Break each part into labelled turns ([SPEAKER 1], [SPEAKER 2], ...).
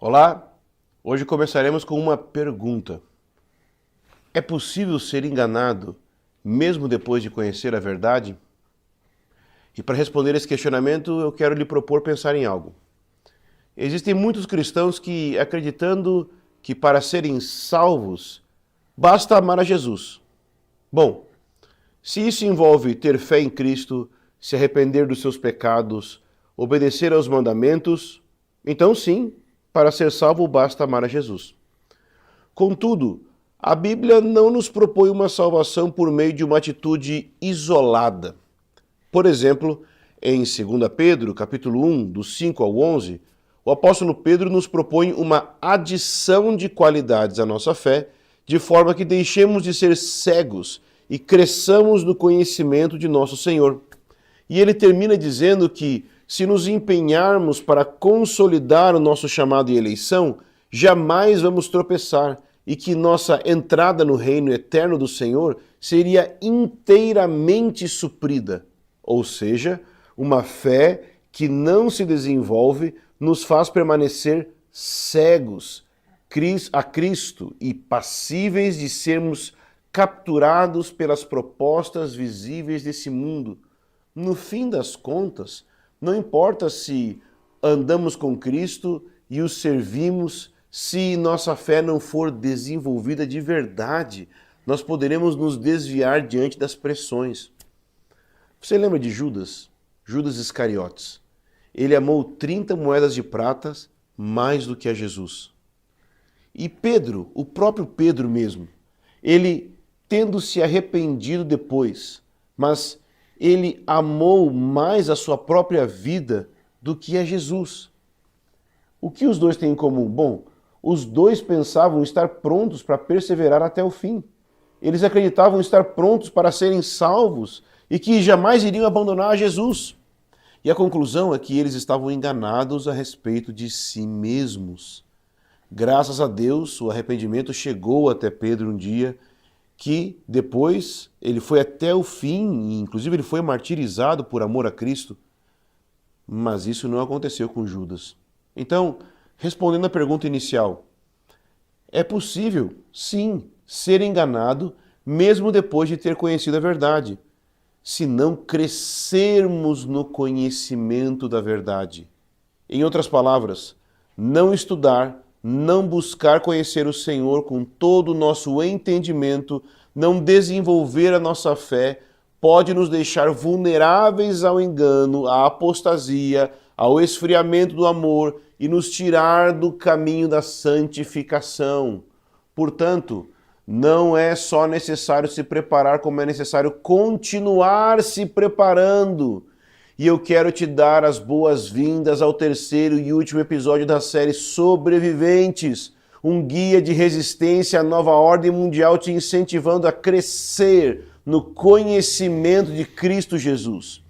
[SPEAKER 1] Olá, hoje começaremos com uma pergunta. É possível ser enganado mesmo depois de conhecer a verdade? E para responder esse questionamento, eu quero lhe propor pensar em algo. Existem muitos cristãos que, acreditando que para serem salvos, basta amar a Jesus. Bom, se isso envolve ter fé em Cristo, se arrepender dos seus pecados, obedecer aos mandamentos, então sim, para ser salvo basta amar a Jesus. Contudo, a Bíblia não nos propõe uma salvação por meio de uma atitude isolada. Por exemplo, em 2 Pedro, capítulo 1, dos 5 ao 11, o apóstolo Pedro nos propõe uma adição de qualidades à nossa fé, de forma que deixemos de ser cegos e cresçamos no conhecimento de nosso Senhor. E ele termina dizendo que, se nos empenharmos para consolidar o nosso chamado e eleição, jamais vamos tropeçar e que nossa entrada no reino eterno do Senhor seria inteiramente suprida. Ou seja, uma fé que não se desenvolve nos faz permanecer cegos a Cristo e passíveis de sermos capturados pelas propostas visíveis desse mundo. No fim das contas, não importa se andamos com Cristo e o servimos, se nossa fé não for desenvolvida de verdade, nós poderemos nos desviar diante das pressões. Você lembra de Judas? Judas Iscariotes. Ele amou 30 moedas de prata mais do que a Jesus. E Pedro, o próprio Pedro mesmo, ele tendo se arrependido depois, mas ele amou mais a sua própria vida do que a Jesus. O que os dois têm em comum? Bom, os dois pensavam estar prontos para perseverar até o fim. Eles acreditavam estar prontos para serem salvos e que jamais iriam abandonar Jesus. E a conclusão é que eles estavam enganados a respeito de si mesmos. Graças a Deus, o arrependimento chegou até Pedro um dia, que depois ele foi até o fim, e inclusive ele foi martirizado por amor a Cristo, mas isso não aconteceu com Judas. Então, respondendo à pergunta inicial, é possível, sim, ser enganado mesmo depois de ter conhecido a verdade, se não crescermos no conhecimento da verdade. Em outras palavras, não estudar, não buscar conhecer o Senhor com todo o nosso entendimento, não desenvolver a nossa fé, pode nos deixar vulneráveis ao engano, à apostasia, ao esfriamento do amor e nos tirar do caminho da santificação. Portanto, não é só necessário se preparar, como é necessário continuar se preparando. E eu quero te dar as boas-vindas ao terceiro e último episódio da série Sobreviventes, um guia de resistência à nova ordem mundial te incentivando a crescer no conhecimento de Cristo Jesus.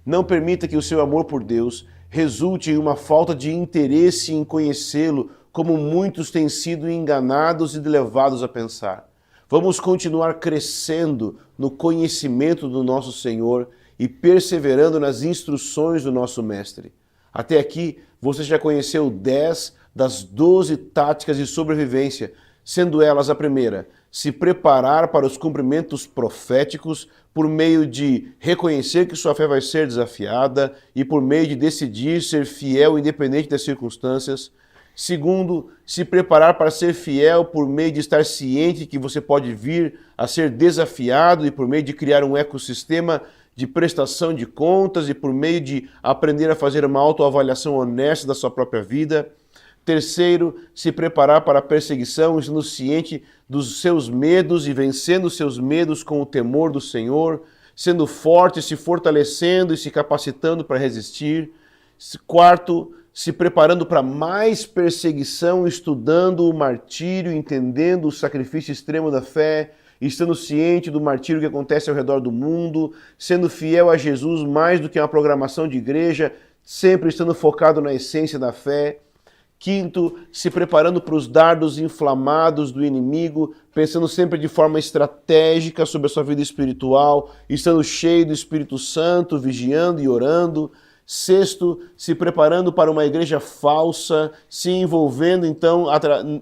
[SPEAKER 1] Não permita que o seu amor por Deus resulte em uma falta de interesse em conhecê-lo, como muitos têm sido enganados e levados a pensar. Vamos continuar crescendo no conhecimento do nosso Senhor e perseverando nas instruções do nosso Mestre. Até aqui, você já conheceu 10 das 12 táticas de sobrevivência, sendo elas a primeira, se preparar para os cumprimentos proféticos por meio de reconhecer que sua fé vai ser desafiada e por meio de decidir ser fiel independente das circunstâncias. Segundo, se preparar para ser fiel por meio de estar ciente que você pode vir a ser desafiado e por meio de criar um ecossistema de prestação de contas e por meio de aprender a fazer uma autoavaliação honesta da sua própria vida. Terceiro, se preparar para a perseguição, estando ciente dos seus medos e vencendo os seus medos com o temor do Senhor, sendo forte, se fortalecendo e se capacitando para resistir. Quarto, se preparando para mais perseguição, estudando o martírio, entendendo o sacrifício extremo da fé, estando ciente do martírio que acontece ao redor do mundo, sendo fiel a Jesus mais do que uma programação de igreja, sempre estando focado na essência da fé. Quinto, se preparando para os dardos inflamados do inimigo, pensando sempre de forma estratégica sobre a sua vida espiritual, estando cheio do Espírito Santo, vigiando e orando. Sexto, se preparando para uma igreja falsa, se envolvendo então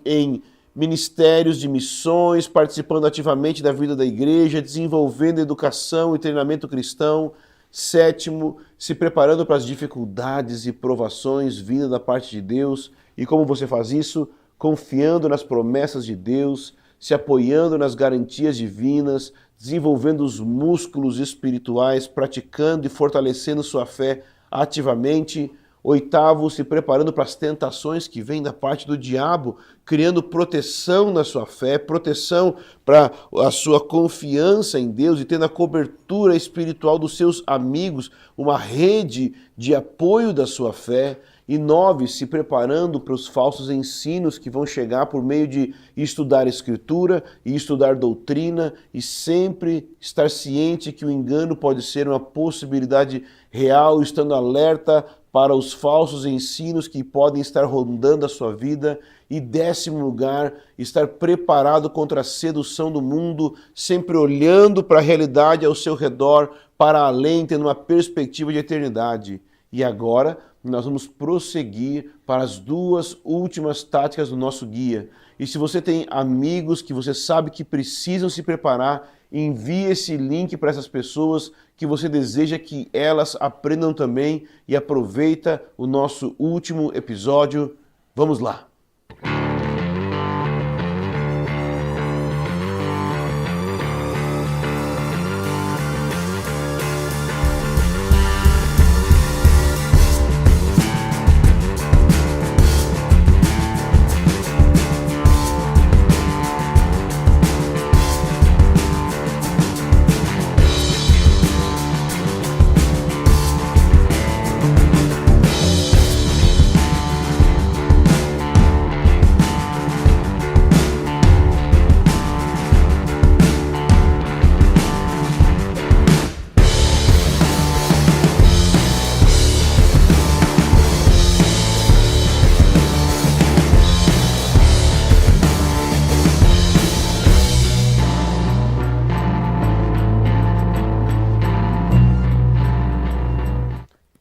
[SPEAKER 1] em ministérios de missões, participando ativamente da vida da igreja, desenvolvendo educação e treinamento cristão. Sétimo, se preparando para as dificuldades e provações vindas da parte de Deus. E como você faz isso? Confiando nas promessas de Deus, se apoiando nas garantias divinas, desenvolvendo os músculos espirituais, praticando e fortalecendo sua fé ativamente. Oitavo, se preparando para as tentações que vêm da parte do diabo, criando proteção na sua fé, proteção para a sua confiança em Deus e tendo a cobertura espiritual dos seus amigos, uma rede de apoio da sua fé. E 9, se preparando para os falsos ensinos que vão chegar por meio de estudar Escritura e estudar doutrina e sempre estar ciente que o engano pode ser uma possibilidade real, estando alerta para os falsos ensinos que podem estar rondando a sua vida. E 10º lugar, estar preparado contra a sedução do mundo, sempre olhando para a realidade ao seu redor, para além, tendo uma perspectiva de eternidade. E agora nós vamos prosseguir para as 2 últimas táticas do nosso guia. E se você tem amigos que você sabe que precisam se preparar, envie esse link para essas pessoas que você deseja que elas aprendam também e aproveita o nosso último episódio. Vamos lá!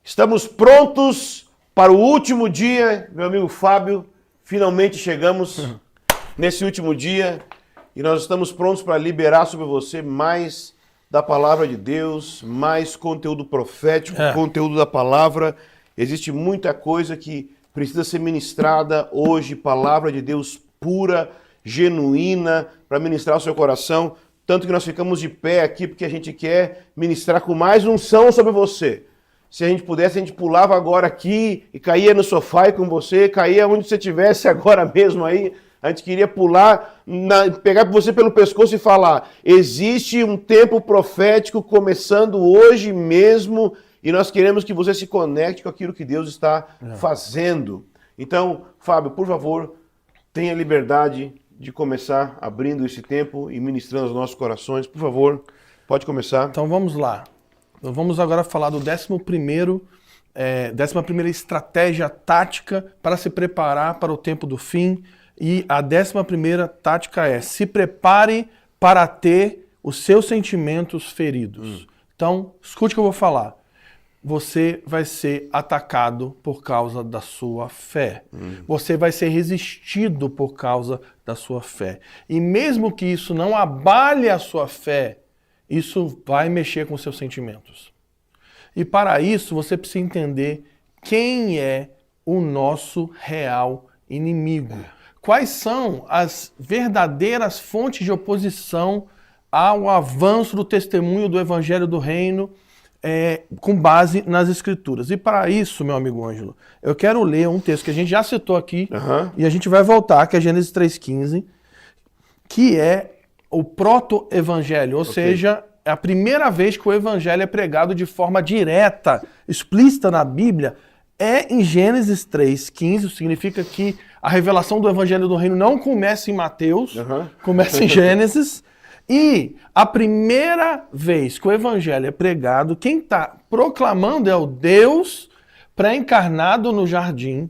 [SPEAKER 1] Estamos prontos para o último dia, meu amigo Fábio. Finalmente chegamos nesse último dia e nós estamos prontos para liberar sobre você mais da palavra de Deus, mais conteúdo profético, conteúdo da palavra. Existe muita coisa que precisa ser ministrada hoje, palavra de Deus pura, genuína, para ministrar o seu coração. Tanto que nós ficamos de pé aqui porque a gente quer ministrar com mais unção sobre você. Se a gente pudesse, a gente pulava agora aqui e caía no sofá e com você, caía onde você estivesse agora mesmo aí. A gente queria pular, pegar você pelo pescoço e falar: existe um tempo profético começando hoje mesmo e nós queremos que você se conecte com aquilo que Deus está fazendo. Então, Fábio, por favor, tenha liberdade de começar abrindo esse tempo e ministrando aos nossos corações. Por favor, pode começar.
[SPEAKER 2] Então vamos lá. Vamos agora falar do 11ª estratégia tática para se preparar para o tempo do fim. E a 11ª tática é: se prepare para ter os seus sentimentos feridos. Então, escute o que eu vou falar. Você vai ser atacado por causa da sua fé. Você vai ser resistido por causa da sua fé. E mesmo que isso não abale a sua fé, isso vai mexer com os seus sentimentos. E para isso você precisa entender quem é o nosso real inimigo. Quais são as verdadeiras fontes de oposição ao avanço do testemunho do Evangelho do Reino com base nas Escrituras. E para isso, meu amigo Ângelo, eu quero ler um texto que a gente já citou aqui e a gente vai voltar, que é Gênesis 3,15, que é o proto-evangelho, ou seja, é a primeira vez que o evangelho é pregado de forma direta, explícita na Bíblia, é em Gênesis 3,15, isso significa que a revelação do evangelho do reino não começa em Mateus, começa em Gênesis, e a primeira vez que o evangelho é pregado, quem está proclamando é o Deus pré-encarnado no jardim,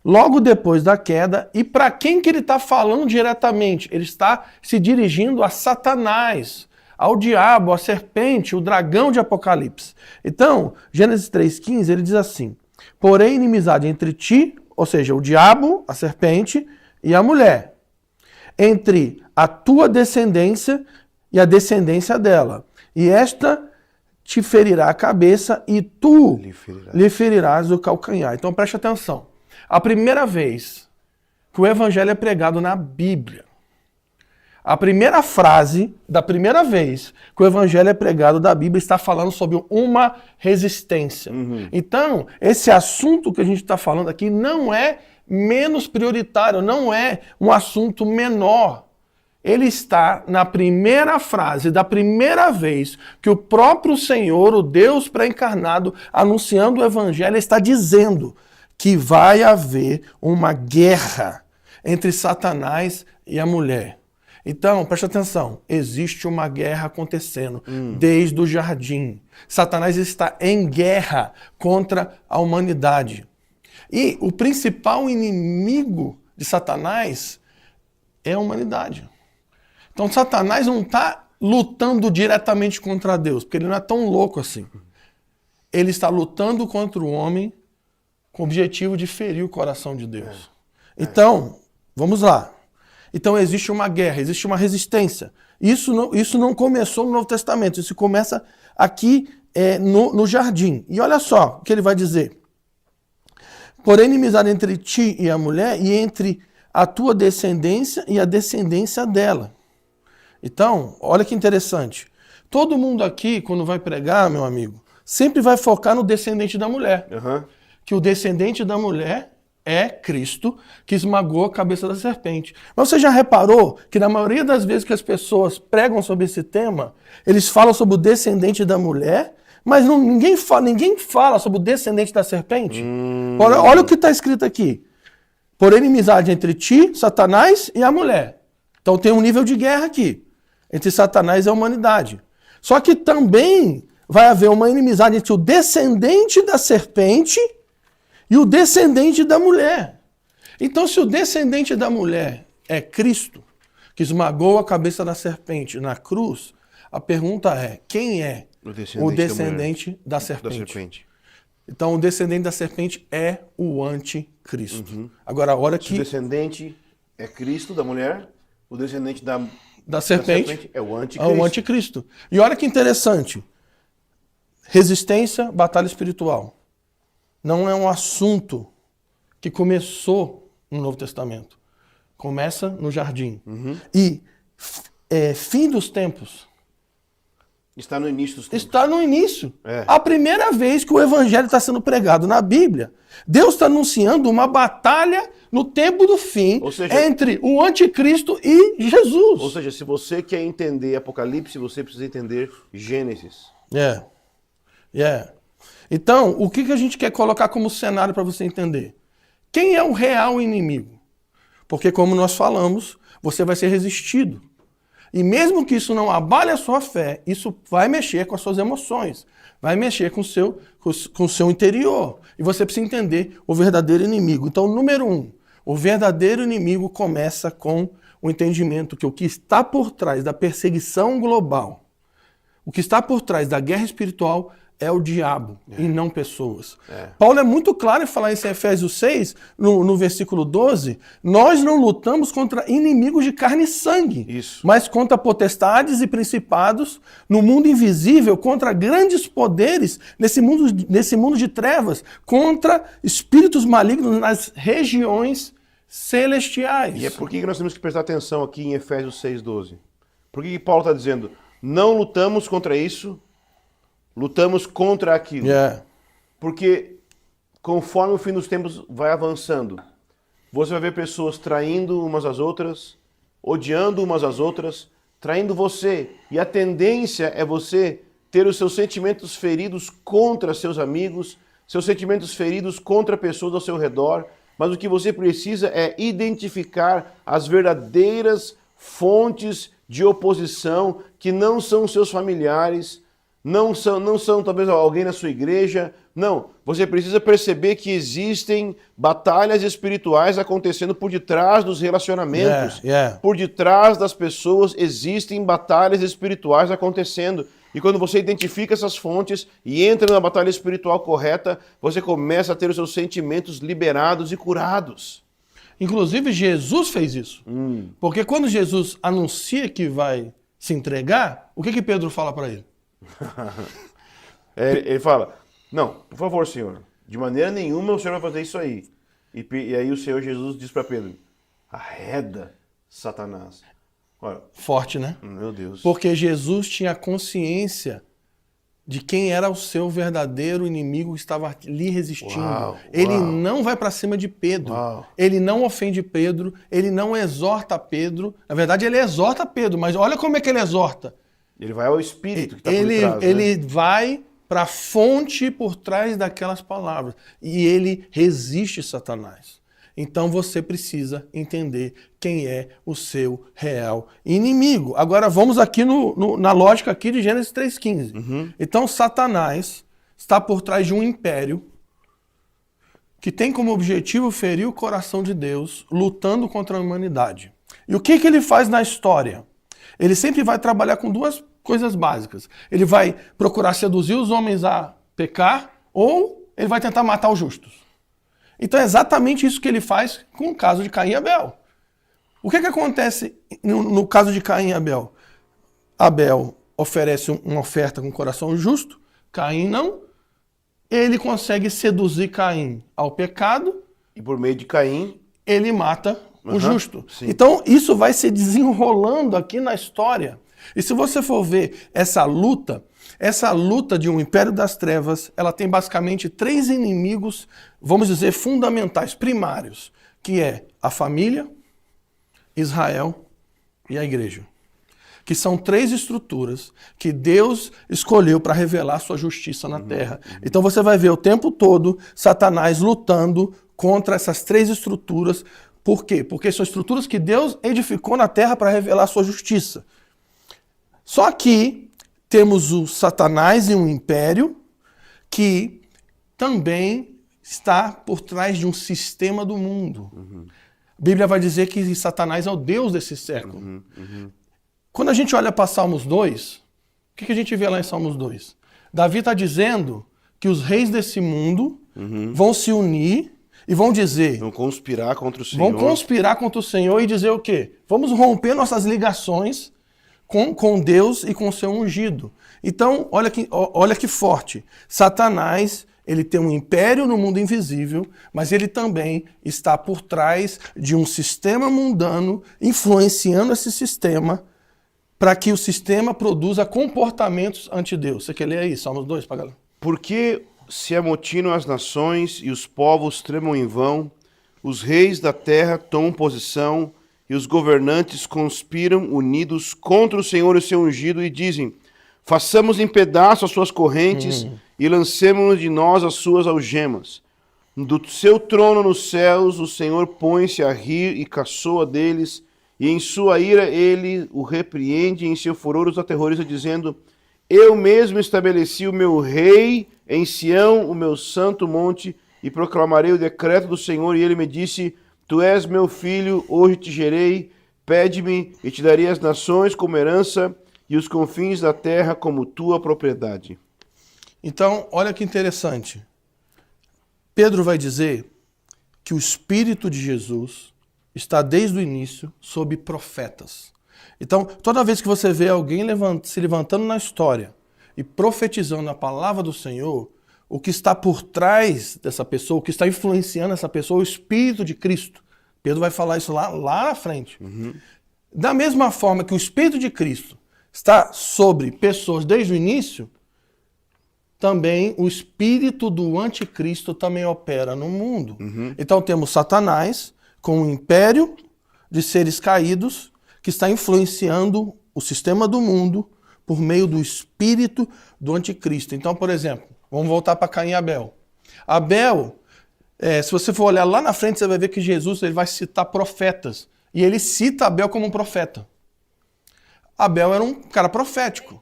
[SPEAKER 2] logo depois da queda. E para quem que ele está falando diretamente? Ele está se dirigindo a Satanás, ao diabo, à serpente, o dragão de Apocalipse. Então, Gênesis 3,15, ele diz assim: porém, inimizade entre ti, ou seja, o diabo, a serpente e a mulher, entre a tua descendência e a descendência dela. E esta te ferirá a cabeça e tu lhe ferirás o calcanhar. Então preste atenção. A primeira vez que o evangelho é pregado na Bíblia, a primeira frase da primeira vez que o evangelho é pregado da Bíblia está falando sobre uma resistência. Então, esse assunto que a gente está falando aqui não é menos prioritário, não é um assunto menor. Ele está na primeira frase da primeira vez que o próprio Senhor, o Deus pré-encarnado, anunciando o evangelho, está dizendo que vai haver uma guerra entre Satanás e a mulher. Então, preste atenção, existe uma guerra acontecendo desde o jardim. Satanás está em guerra contra a humanidade. E o principal inimigo de Satanás é a humanidade. Então, Satanás não está lutando diretamente contra Deus, porque ele não é tão louco assim. Ele está lutando contra o homem com o objetivo de ferir o coração de Deus. Então, vamos lá. Então existe uma guerra, existe uma resistência. Isso não começou no Novo Testamento, isso começa aqui no jardim. E olha só o que ele vai dizer. Porém, inimizade entre ti e a mulher, e entre a tua descendência e a descendência dela. Então, olha que interessante. Todo mundo aqui, quando vai pregar, meu amigo, sempre vai focar no descendente da mulher. Que o descendente da mulher é Cristo, que esmagou a cabeça da serpente. Mas você já reparou que na maioria das vezes que as pessoas pregam sobre esse tema, eles falam sobre o descendente da mulher, mas ninguém fala sobre o descendente da serpente? Olha o que está escrito aqui. Por inimizade entre ti, Satanás e a mulher. Então tem um nível de guerra aqui, entre Satanás e a humanidade. Só que também vai haver uma inimizade entre o descendente da serpente e o descendente da mulher. Então, se o descendente da mulher é Cristo, que esmagou a cabeça da serpente na cruz, a pergunta é, quem é o descendente da serpente? Então, o descendente da serpente é o anticristo. Agora, a hora que...
[SPEAKER 1] Se o descendente é Cristo, da mulher, o descendente
[SPEAKER 2] da serpente
[SPEAKER 1] é o anticristo.
[SPEAKER 2] É o anticristo. E olha que interessante. Resistência, batalha espiritual. Não é um assunto que começou no Novo Testamento. Começa no jardim. E fim dos tempos.
[SPEAKER 1] Está no início dos tempos.
[SPEAKER 2] Está no início. A primeira vez que o evangelho está sendo pregado na Bíblia, Deus está anunciando uma batalha no tempo do fim, entre o anticristo e Jesus.
[SPEAKER 1] Ou seja, se você quer entender Apocalipse, você precisa entender Gênesis.
[SPEAKER 2] Então, o que a gente quer colocar como cenário para você entender? Quem é o real inimigo? Porque, como nós falamos, você vai ser resistido. E mesmo que isso não abale a sua fé, isso vai mexer com as suas emoções, vai mexer com o seu interior. E você precisa entender o verdadeiro inimigo. Então, número 1, o verdadeiro inimigo começa com o entendimento que o que está por trás da perseguição global, o que está por trás da guerra espiritual é o diabo e não pessoas. Paulo é muito claro em falar isso em Efésios 6, no versículo 12, nós não lutamos contra inimigos de carne e sangue, mas contra potestades e principados no mundo invisível, contra grandes poderes nesse mundo de trevas, contra espíritos malignos nas regiões celestiais.
[SPEAKER 1] E é por que nós temos que prestar atenção aqui em Efésios 6,12? Por que Paulo está dizendo, não lutamos contra isso, lutamos contra aquilo. Porque conforme o fim dos tempos vai avançando, você vai ver pessoas traindo umas às outras, odiando umas às outras, traindo você. E a tendência é você ter os seus sentimentos feridos contra seus amigos, seus sentimentos feridos contra pessoas ao seu redor. Mas o que você precisa é identificar as verdadeiras fontes de oposição que não são seus familiares, não são talvez alguém na sua igreja. Não, você precisa perceber que existem batalhas espirituais acontecendo por detrás dos relacionamentos. Por detrás das pessoas existem batalhas espirituais acontecendo. E quando você identifica essas fontes e entra na batalha espiritual correta, você começa a ter os seus sentimentos liberados e curados.
[SPEAKER 2] Inclusive, Jesus fez isso. Porque quando Jesus anuncia que vai se entregar, o que Pedro fala para ele?
[SPEAKER 1] Ele fala, não, por favor, Senhor, de maneira nenhuma o Senhor vai fazer isso aí. E aí o Senhor Jesus diz para Pedro, arreda, Satanás. Olha,
[SPEAKER 2] forte, né?
[SPEAKER 1] Meu Deus.
[SPEAKER 2] Porque Jesus tinha consciência de quem era o seu verdadeiro inimigo que estava lhe resistindo. Ele não vai para cima de Pedro. Ele não ofende Pedro. Ele não exorta Pedro. Na verdade, ele exorta Pedro, mas olha como é que ele exorta.
[SPEAKER 1] Ele vai ao Espírito que está por trás.
[SPEAKER 2] Ele vai para a fonte por trás daquelas palavras. E ele resiste Satanás. Então você precisa entender quem é o seu real inimigo. Agora vamos aqui na lógica aqui de Gênesis 3,15. Então Satanás está por trás de um império que tem como objetivo ferir o coração de Deus, lutando contra a humanidade. E o que ele faz na história? Ele sempre vai trabalhar com duas coisas básicas. Ele vai procurar seduzir os homens a pecar ou ele vai tentar matar os justos. Então é exatamente isso que ele faz com o caso de Caim e Abel. O que acontece no caso de Caim e Abel? Abel oferece uma oferta com coração justo, Caim não. Ele consegue seduzir Caim ao pecado.
[SPEAKER 1] E por meio de Caim,
[SPEAKER 2] ele mata o justo.
[SPEAKER 1] Sim.
[SPEAKER 2] Então isso vai se desenrolando aqui na história. E se você for ver essa luta de um império das trevas, ela tem basicamente 3 inimigos, vamos dizer, fundamentais, primários, que é a família, Israel e a igreja. Que são 3 estruturas que Deus escolheu para revelar sua justiça na terra. Então você vai ver o tempo todo Satanás lutando contra essas 3 estruturas. Por quê? Porque são estruturas que Deus edificou na terra para revelar sua justiça. Só que temos o Satanás e um império que também está por trás de um sistema do mundo. A Bíblia vai dizer que Satanás é o Deus desse século. Quando a gente olha para Salmos 2, o que a gente vê lá em Salmos 2? Davi está dizendo que os reis desse mundo vão se unir e vão dizer...
[SPEAKER 1] Vão conspirar contra o Senhor.
[SPEAKER 2] Vão conspirar contra o Senhor e dizer o quê? Vamos romper nossas ligações com Deus e com o seu ungido. Então, olha que forte. Satanás, ele tem um império no mundo invisível, mas ele também está por trás de um sistema mundano, influenciando esse sistema para que o sistema produza comportamentos ante Deus. Você quer ler aí, Salmos 2, para galera?
[SPEAKER 1] Porque se amotinam as nações e os povos tremam em vão, os reis da terra tomam posição e os governantes conspiram unidos contra o Senhor e o seu ungido e dizem, façamos em pedaço as suas correntes e lancemos de nós as suas algemas. Do seu trono nos céus o Senhor põe-se a rir e caçoa deles, e em sua ira ele o repreende, e em seu furor os aterroriza, dizendo, eu mesmo estabeleci o meu rei em Sião, o meu santo monte, e proclamarei o decreto do Senhor, e ele me disse, tu és meu filho, hoje te gerei, pede-me e te darei as nações como herança e os confins da terra como tua propriedade.
[SPEAKER 2] Então, olha que interessante. Pedro vai dizer que o Espírito de Jesus está desde o início sob profetas. Então, toda vez que você vê alguém se levantando na história e profetizando a palavra do Senhor, o que está por trás dessa pessoa, o que está influenciando essa pessoa é o Espírito de Cristo. Pedro vai falar isso lá na frente. Da mesma forma que o Espírito de Cristo está sobre pessoas desde o início, também o espírito do anticristo também opera no mundo. Então temos Satanás com um império de seres caídos que está influenciando o sistema do mundo por meio do espírito do anticristo. Então, por exemplo, vamos voltar para Caim e Abel. Abel, se você for olhar lá na frente, você vai ver que Jesus ele vai citar profetas. E ele cita Abel como um profeta. Abel era um cara profético.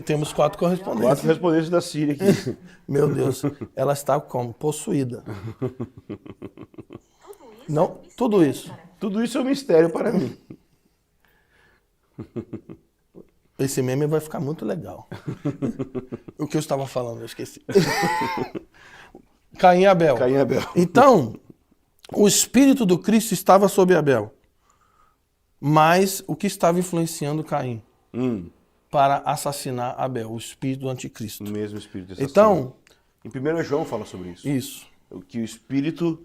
[SPEAKER 2] Temos 4 correspondentes.
[SPEAKER 1] 4 correspondentes da Síria aqui.
[SPEAKER 2] Meu Deus, ela está como? Possuída. Não, tudo isso.
[SPEAKER 1] Tudo isso é um mistério para mim.
[SPEAKER 2] Esse meme vai ficar muito legal. O que eu estava falando, eu esqueci. Caim e Abel.
[SPEAKER 1] Caim e Abel.
[SPEAKER 2] Então, o Espírito do Cristo estava sobre Abel. Mas o que estava influenciando Caim para assassinar Abel? O Espírito do Anticristo.
[SPEAKER 1] O mesmo Espírito assassino.
[SPEAKER 2] Então,
[SPEAKER 1] em 1 João fala sobre isso.
[SPEAKER 2] isso.
[SPEAKER 1] Que o Espírito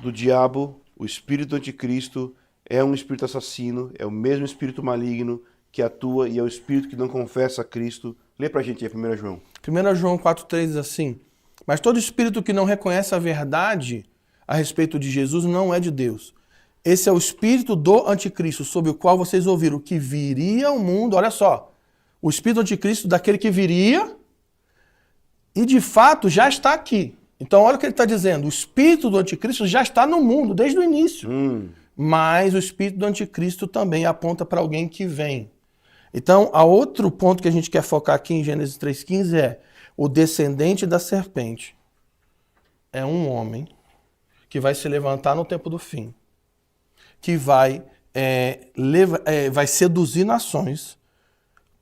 [SPEAKER 1] do diabo, o Espírito do Anticristo, é um Espírito assassino, é o mesmo Espírito maligno que atua e é o Espírito que não confessa a Cristo. Lê pra gente aí, 1 João.
[SPEAKER 2] 1 João 4,3 diz assim: mas todo espírito que não reconhece a verdade a respeito de Jesus não é de Deus. Esse é o espírito do anticristo, sobre o qual vocês ouviram que viria ao mundo. Olha só, o espírito do anticristo daquele que viria e de fato já está aqui. Então olha o que ele está dizendo, o espírito do anticristo já está no mundo desde o início. Mas o espírito do anticristo também aponta para alguém que vem. Então, a outro ponto que a gente quer focar aqui em Gênesis 3,15 é o descendente da serpente. É um homem que vai se levantar no tempo do fim, que vai seduzir nações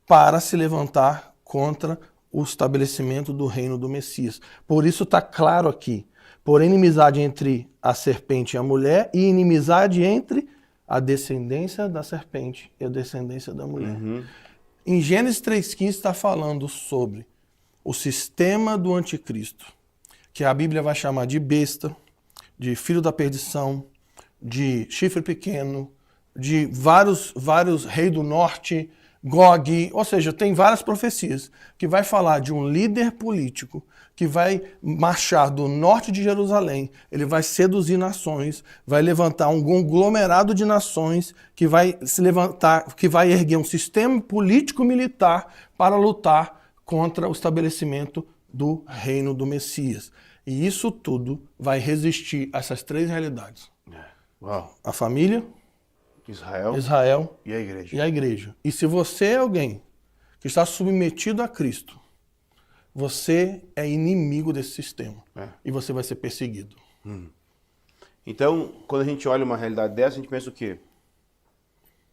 [SPEAKER 2] para se levantar contra o estabelecimento do reino do Messias. Por isso está claro aqui, por inimizade entre a serpente e a mulher e inimizade entre a descendência da serpente e a descendência da mulher. Em Gênesis 3,15 está falando sobre o sistema do anticristo, que a Bíblia vai chamar de besta, de filho da perdição, de chifre pequeno, de vários reis do norte, Gog, ou seja, tem várias profecias que vai falar de um líder político que vai marchar do norte de Jerusalém, ele vai seduzir nações, vai levantar um conglomerado de nações que vai se levantar, que vai erguer um sistema político-militar para lutar contra o estabelecimento do reino do Messias. E isso tudo vai resistir a essas 3 realidades.
[SPEAKER 1] Uau.
[SPEAKER 2] A família,
[SPEAKER 1] Israel e a igreja.
[SPEAKER 2] E a igreja. E se você é alguém que está submetido a Cristo, você é inimigo desse sistema. E você vai ser perseguido.
[SPEAKER 1] Então, quando a gente olha uma realidade dessa, a gente pensa o quê?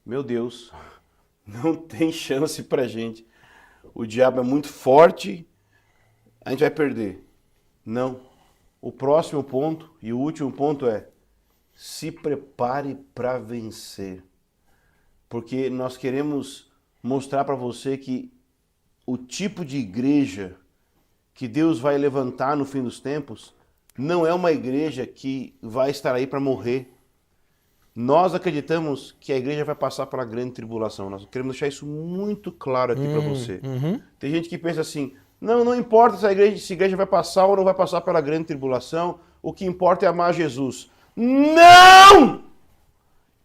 [SPEAKER 1] Meu Deus, não tem chance pra gente. O diabo é muito forte, a gente vai perder. Não. O próximo ponto e o último ponto é: se prepare para vencer. Porque nós queremos mostrar para você que o tipo de igreja que Deus vai levantar no fim dos tempos não é uma igreja que vai estar aí para morrer. Nós acreditamos que a igreja vai passar pela grande tribulação. Nós queremos deixar isso muito claro aqui para você. Tem gente que pensa assim: não importa se a igreja vai passar ou não vai passar pela grande tribulação, o que importa é amar Jesus. Não!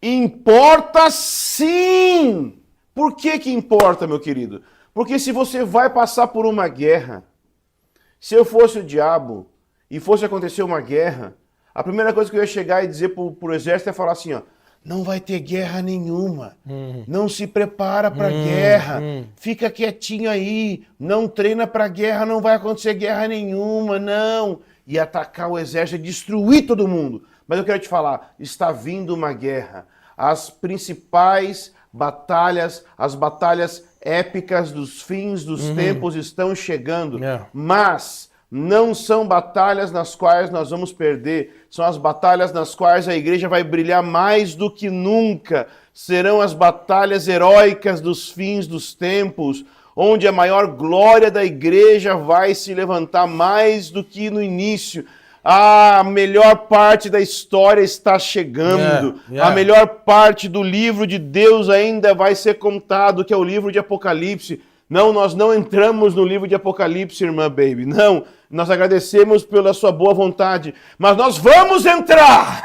[SPEAKER 1] Importa sim! Por que importa, meu querido? Porque se você vai passar por uma guerra, se eu fosse o diabo e fosse acontecer uma guerra, a primeira coisa que eu ia chegar e dizer pro exército é falar assim, ó: não vai ter guerra nenhuma, não se prepara para guerra, fica quietinho aí, não treina para guerra, não vai acontecer guerra nenhuma, não. E atacar o exército e destruir todo mundo. Mas eu quero te falar, está vindo uma guerra. As principais batalhas, as batalhas épicas dos fins dos tempos estão chegando. Mas não são batalhas nas quais nós vamos perder. São as batalhas nas quais a igreja vai brilhar mais do que nunca. Serão as batalhas heróicas dos fins dos tempos, onde a maior glória da igreja vai se levantar mais do que no início. A melhor parte da história está chegando. A melhor parte do livro de Deus ainda vai ser contado, que é o livro de Apocalipse. Não, nós não entramos no livro de Apocalipse, irmã Baby. Não, nós agradecemos pela sua boa vontade, mas nós vamos entrar!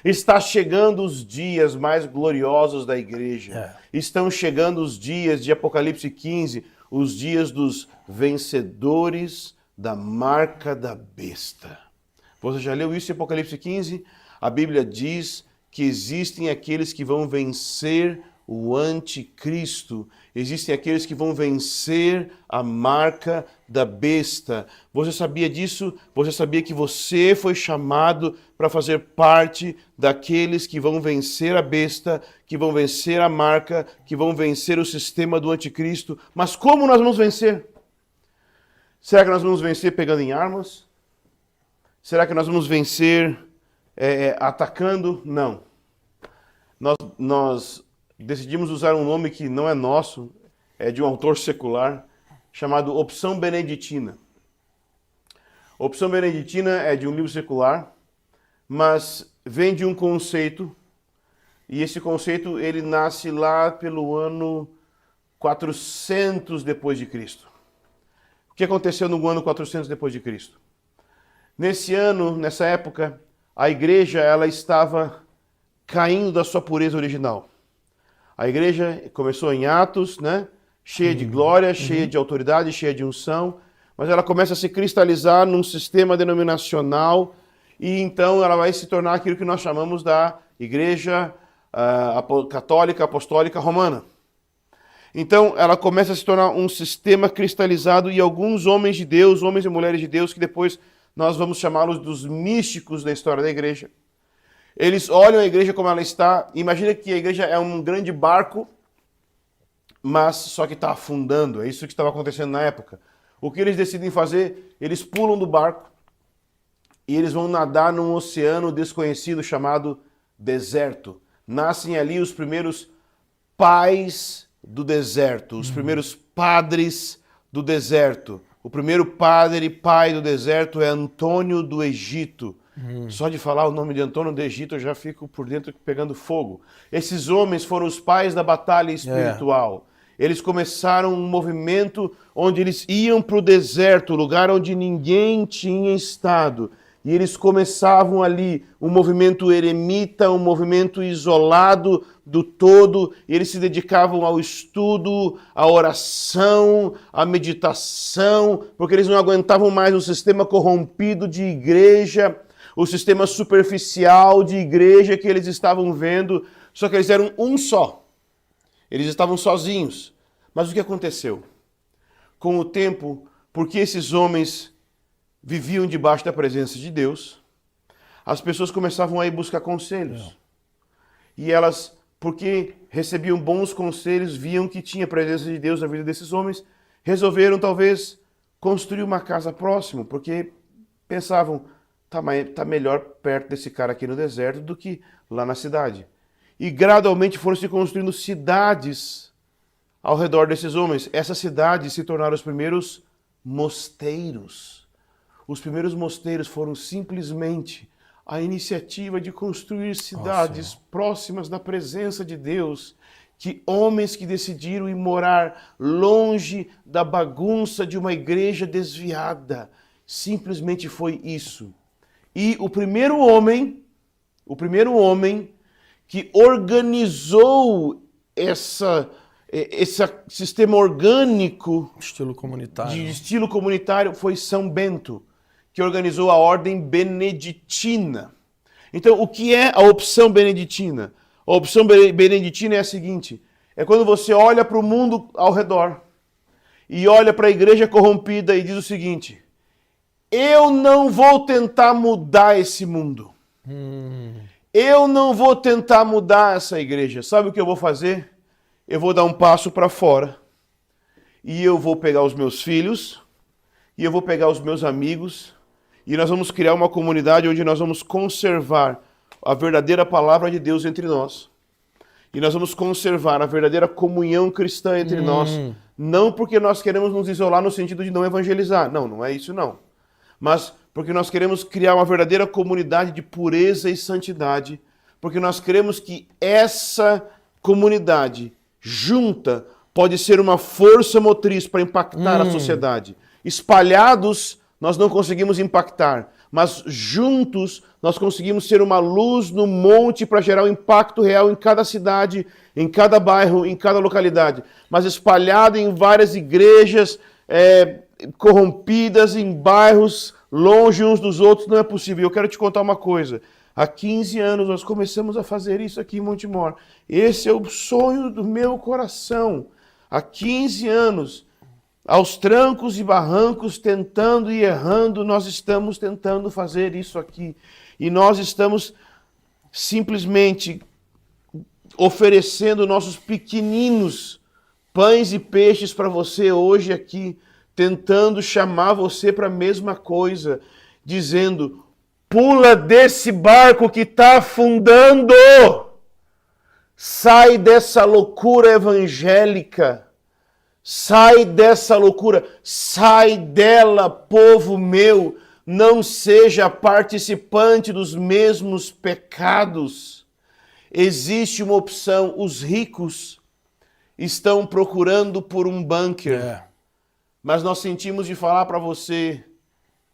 [SPEAKER 1] Está chegando os dias mais gloriosos da igreja. Estão chegando os dias de Apocalipse 15, os dias dos vencedores da marca da besta. Você já leu isso em Apocalipse 15? A Bíblia diz que existem aqueles que vão vencer o anticristo. Existem aqueles que vão vencer a marca da besta. Você sabia disso? Você sabia que você foi chamado para fazer parte daqueles que vão vencer a besta, que vão vencer a marca, que vão vencer o sistema do anticristo? Mas como nós vamos vencer? Será que nós vamos vencer pegando em armas? Será que nós vamos vencer atacando? Não. Nós decidimos usar um nome que não é nosso, é de um autor secular, chamado Opção Beneditina. Opção Beneditina é de um livro secular, mas vem de um conceito, e esse conceito ele nasce lá pelo ano 400 depois de Cristo. O que aconteceu no ano 400 depois de Cristo? Nesse ano, nessa época, a igreja ela estava caindo da sua pureza original. A igreja começou em Atos, né? Cheia de glória, cheia de autoridade, cheia de unção, mas ela começa a se cristalizar num sistema denominacional e então ela vai se tornar aquilo que nós chamamos da Igreja Católica Apostólica Romana. Então ela começa a se tornar um sistema cristalizado e alguns homens de Deus, homens e mulheres de Deus, que depois nós vamos chamá-los dos místicos da história da igreja. Eles olham a igreja como ela está, imagina que a igreja é um grande barco, mas só que está afundando, é isso que estava acontecendo na época. O que eles decidem fazer? Eles pulam do barco e eles vão nadar num oceano desconhecido chamado deserto. Nascem ali os primeiros pais do deserto, os primeiros padres do deserto. O primeiro padre e pai do deserto é Antônio do Egito. Só de falar o nome de Antônio do Egito eu já fico por dentro pegando fogo. Esses homens foram os pais da batalha espiritual. Eles começaram um movimento onde eles iam para o deserto, lugar onde ninguém tinha estado. E eles começavam ali um movimento eremita, um movimento isolado do todo. E eles se dedicavam ao estudo, à oração, à meditação, porque eles não aguentavam mais o sistema corrompido de igreja, o sistema superficial de igreja que eles estavam vendo. Só que eles eram um só. Eles estavam sozinhos. Mas o que aconteceu? Com o tempo, porque esses homens viviam debaixo da presença de Deus, as pessoas começavam a ir buscar conselhos. E elas, porque recebiam bons conselhos, viam que tinha a presença de Deus na vida desses homens, resolveram talvez construir uma casa próximo, porque pensavam, tá melhor perto desse cara aqui no deserto do que lá na cidade. E gradualmente foram se construindo cidades ao redor desses homens. Essas cidades se tornaram os primeiros mosteiros. Os primeiros mosteiros foram simplesmente a iniciativa de construir cidades próximas da presença de Deus, que homens que decidiram ir morar longe da bagunça de uma igreja desviada. Simplesmente foi isso. E o primeiro homem que organizou esse sistema orgânico de estilo comunitário foi São Bento, que organizou a ordem beneditina. Então, o que é a opção beneditina? A opção beneditina é a seguinte, é quando você olha para o mundo ao redor e olha para a igreja corrompida e diz o seguinte, eu não vou tentar mudar esse mundo. Eu não vou tentar mudar essa igreja. Sabe o que eu vou fazer? Eu vou dar um passo para fora e eu vou pegar os meus filhos e eu vou pegar os meus amigos e nós vamos criar uma comunidade onde nós vamos conservar a verdadeira palavra de Deus entre nós. E nós vamos conservar a verdadeira comunhão cristã entre nós. Não porque nós queremos nos isolar no sentido de não evangelizar. Não, não é isso não. Mas porque nós queremos criar uma verdadeira comunidade de pureza e santidade. Porque nós queremos que essa comunidade junta pode ser uma força motriz para impactar a sociedade. Espalhados, nós não conseguimos impactar, mas juntos nós conseguimos ser uma luz no monte para gerar um impacto real em cada cidade, em cada bairro, em cada localidade. Mas espalhado em várias igrejas corrompidas, em bairros longe uns dos outros, não é possível. Eu quero te contar uma coisa. Há 15 anos nós começamos a fazer isso aqui em Montemor. Esse é o sonho do meu coração. Há 15 anos, aos trancos e barrancos, tentando e errando, nós estamos tentando fazer isso aqui. E nós estamos simplesmente oferecendo nossos pequeninos pães e peixes para você hoje aqui, tentando chamar você para a mesma coisa, dizendo: pula desse barco que está afundando, sai dessa loucura evangélica, sai dessa loucura, sai dela, povo meu, não seja participante dos mesmos pecados. Existe uma opção, os ricos estão procurando por um bunker, mas nós sentimos de falar para você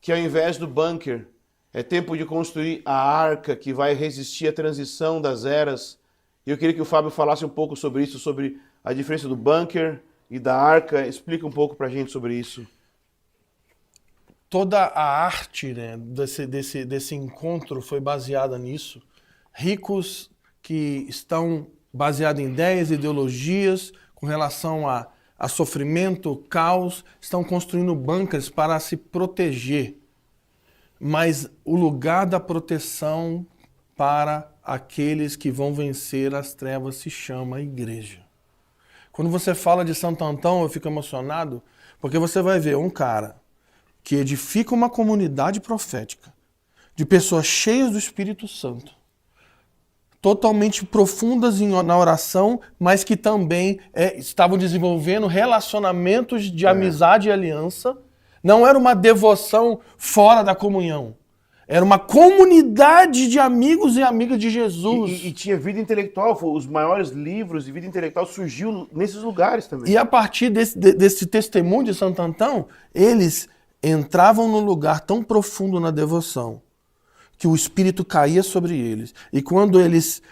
[SPEAKER 1] que ao invés do bunker, é tempo de construir a arca que vai resistir à transição das eras. E eu queria que o Fábio falasse um pouco sobre isso, sobre a diferença do bunker e da arca. Explica um pouco para a gente sobre isso.
[SPEAKER 2] Toda a arte, né, desse encontro foi baseada nisso. Ricos que estão baseados em ideias, ideologias, com relação a sofrimento, caos, estão construindo bunkers para se proteger. Mas o lugar da proteção para aqueles que vão vencer as trevas se chama igreja. Quando você fala de Santo Antão, eu fico emocionado, porque você vai ver um cara que edifica uma comunidade profética, de pessoas cheias do Espírito Santo, totalmente profundas na oração, mas que também estavam desenvolvendo relacionamentos de amizade e aliança. Não era uma devoção fora da comunhão. Era uma comunidade de amigos e amigas de Jesus.
[SPEAKER 1] E tinha vida intelectual. Os maiores livros de vida intelectual surgiu nesses lugares também.
[SPEAKER 2] E a partir desse testemunho de Santo Antão, eles entravam num lugar tão profundo na devoção que o Espírito caía sobre eles. E quando eles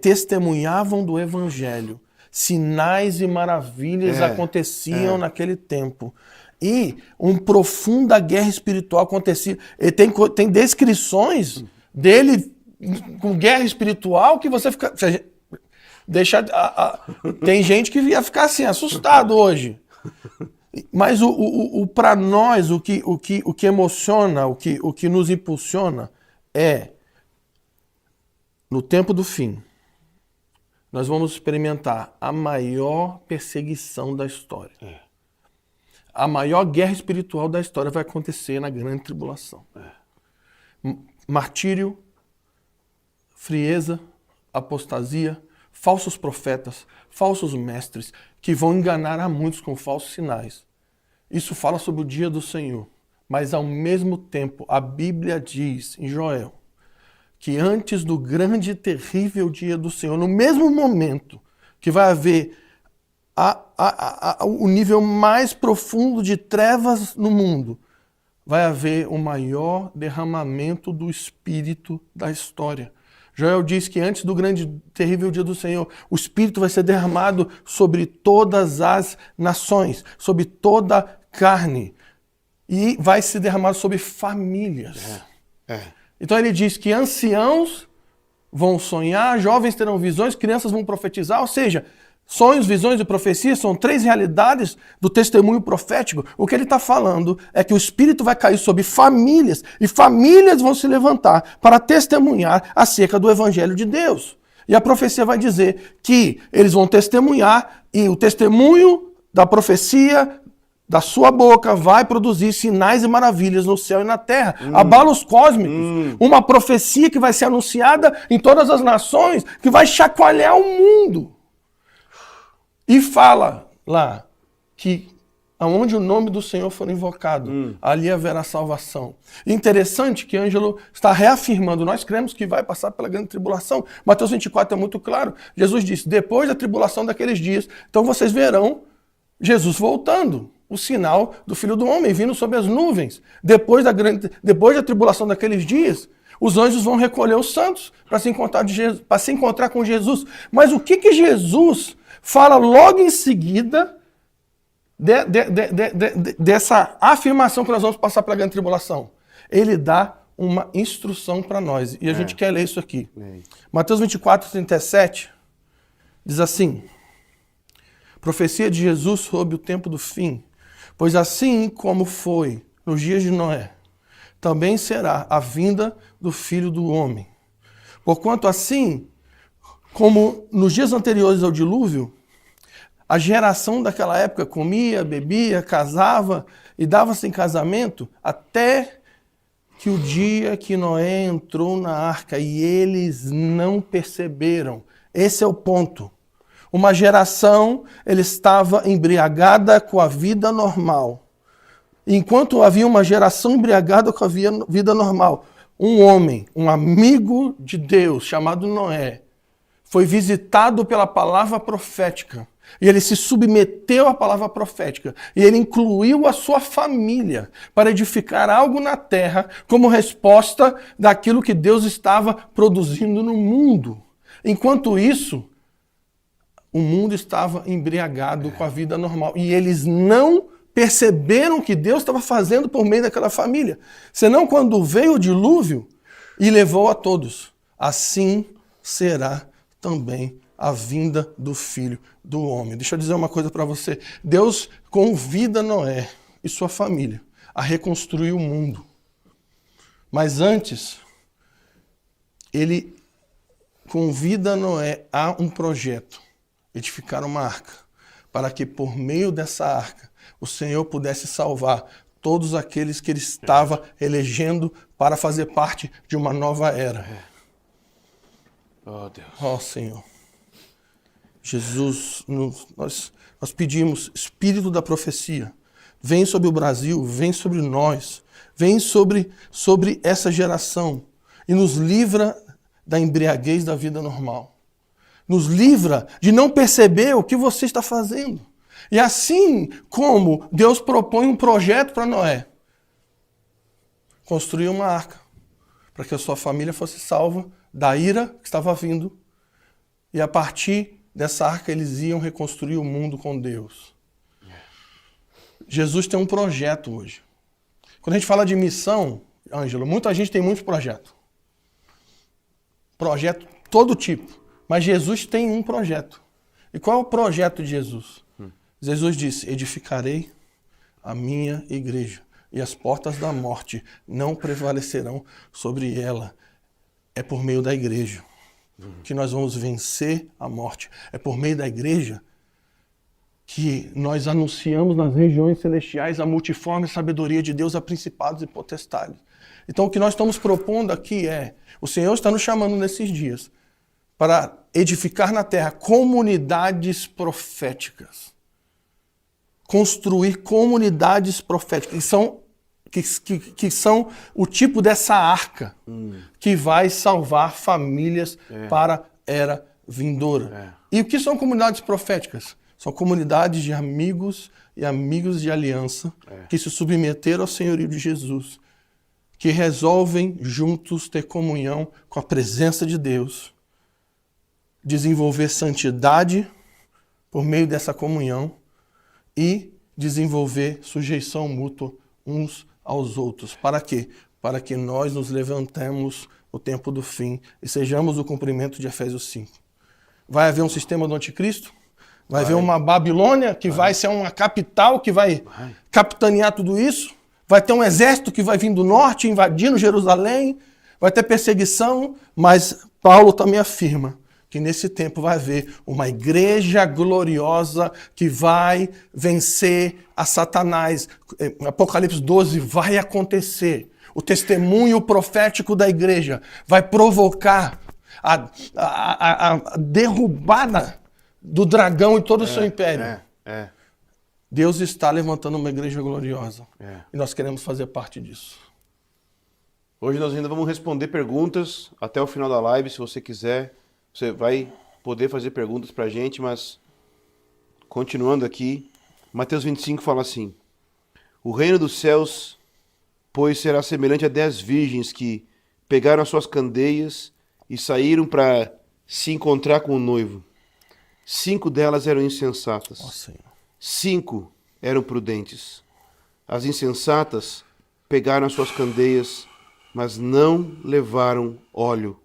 [SPEAKER 2] testemunhavam do Evangelho, sinais e maravilhas aconteciam naquele tempo. E uma profunda guerra espiritual acontecia. E tem descrições dele com guerra espiritual que você fica... Tem gente que ia ficar assim, assustado hoje. Mas para nós, o que emociona, o que nos impulsiona é, no tempo do fim, nós vamos experimentar a maior perseguição da história. A maior guerra espiritual da história vai acontecer na grande tribulação. Martírio, frieza, apostasia, falsos profetas, falsos mestres, que vão enganar a muitos com falsos sinais. Isso fala sobre o dia do Senhor. Mas ao mesmo tempo, a Bíblia diz em Joel que antes do grande e terrível dia do Senhor, no mesmo momento que vai haver o nível mais profundo de trevas no mundo, vai haver o maior derramamento do Espírito da história. Joel diz que antes do grande e terrível dia do Senhor, o Espírito vai ser derramado sobre todas as nações, sobre toda carne, e vai se derramar sobre famílias. Então ele diz que anciãos vão sonhar, jovens terão visões, crianças vão profetizar, ou seja, sonhos, visões e profecias são 3 realidades do testemunho profético. O que ele está falando é que o Espírito vai cair sobre famílias e famílias vão se levantar para testemunhar acerca do Evangelho de Deus. E a profecia vai dizer que eles vão testemunhar e o testemunho da profecia da sua boca vai produzir sinais e maravilhas no céu e na terra, abalos cósmicos, uma profecia que vai ser anunciada em todas as nações, que vai chacoalhar o mundo. E fala lá que aonde o nome do Senhor for invocado, ali haverá salvação. Interessante que Ângelo está reafirmando, nós cremos que vai passar pela grande tribulação. Mateus 24 é muito claro. Jesus disse, depois da tribulação daqueles dias, então vocês verão Jesus voltando. O sinal do Filho do Homem vindo sobre as nuvens. Depois da tribulação daqueles dias, os anjos vão recolher os santos para se encontrar com Jesus. Mas o que Jesus fala logo em seguida dessa afirmação que nós vamos passar pela grande tribulação? Ele dá uma instrução para nós. E a gente quer ler isso aqui.
[SPEAKER 1] Leia.
[SPEAKER 2] Mateus 24, 37 diz assim: profecia de Jesus sobre o tempo do fim. Pois assim como foi nos dias de Noé, também será a vinda do Filho do Homem. Porquanto assim como nos dias anteriores ao dilúvio, a geração daquela época comia, bebia, casava e dava-se em casamento até que o dia que Noé entrou na arca e eles não perceberam. Esse é o ponto. Uma geração, ele estava embriagada com a vida normal. Enquanto havia uma geração embriagada com a vida normal, um homem, um amigo de Deus chamado Noé, foi visitado pela palavra profética. E ele se submeteu à palavra profética. E ele incluiu a sua família para edificar algo na terra como resposta daquilo que Deus estava produzindo no mundo. Enquanto isso, o mundo estava embriagado com a vida normal. E eles não perceberam o que Deus estava fazendo por meio daquela família. Senão quando veio o dilúvio e levou a todos. Assim será também a vinda do Filho do Homem. Deixa eu dizer uma coisa para você. Deus convida Noé e sua família a reconstruir o mundo. Mas antes, ele convida Noé a um projeto, edificar uma arca, para que por meio dessa arca o Senhor pudesse salvar todos aqueles que ele estava elegendo para fazer parte de uma nova era.
[SPEAKER 1] Oh, Deus.
[SPEAKER 2] Ó Senhor. Jesus, nós pedimos, Espírito da profecia, vem sobre o Brasil, vem sobre nós, vem sobre essa geração e nos livra da embriaguez da vida normal. Nos livra de não perceber o que você está fazendo. E assim como Deus propõe um projeto para Noé, construir uma arca, para que a sua família fosse salva da ira que estava vindo, e a partir dessa arca eles iam reconstruir o mundo com Deus. Jesus tem um projeto hoje. Quando a gente fala de missão, Ângelo, muita gente tem muitos projetos. Projeto todo tipo. Mas Jesus tem um projeto. E qual é o projeto de Jesus? Jesus disse: edificarei a minha igreja e as portas da morte não prevalecerão sobre ela. É por meio da igreja que nós vamos vencer a morte. É por meio da igreja que nós anunciamos nas regiões celestiais a multiforme sabedoria de Deus a principados e potestades. Então o que nós estamos propondo aqui é, o Senhor está nos chamando nesses dias para edificar na terra comunidades proféticas. Construir comunidades proféticas, que são o tipo dessa arca que vai salvar famílias para a era vindoura. E o que são comunidades proféticas? São comunidades de amigos e amigos de aliança que se submeteram ao senhorio de Jesus, que resolvem juntos ter comunhão com a presença de Deus, desenvolver santidade por meio dessa comunhão e desenvolver sujeição mútua uns aos outros. Para quê? Para que nós nos levantemos no tempo do fim e sejamos o cumprimento de Efésios 5. Vai haver um sistema do anticristo? Vai haver uma Babilônia que vai ser uma capital que vai capitanear tudo isso? Vai ter um exército que vai vir do norte invadindo Jerusalém? Vai ter perseguição? Mas Paulo também afirma que nesse tempo vai haver uma igreja gloriosa que vai vencer a Satanás. Apocalipse 12 vai acontecer. O testemunho profético da igreja vai provocar a derrubada do dragão e todo o seu império. Deus está levantando uma igreja gloriosa. E nós queremos fazer parte disso.
[SPEAKER 1] Hoje nós ainda vamos responder perguntas até o final da live, se você quiser. Você vai poder fazer perguntas para a gente, mas continuando aqui, Mateus 25 fala assim: o reino dos céus, pois, será semelhante a 10 virgens que pegaram as suas candeias e saíram para se encontrar com o noivo. 5 delas eram insensatas.
[SPEAKER 2] Ó Senhor.
[SPEAKER 1] 5 eram prudentes. As insensatas pegaram as suas candeias mas não levaram óleo.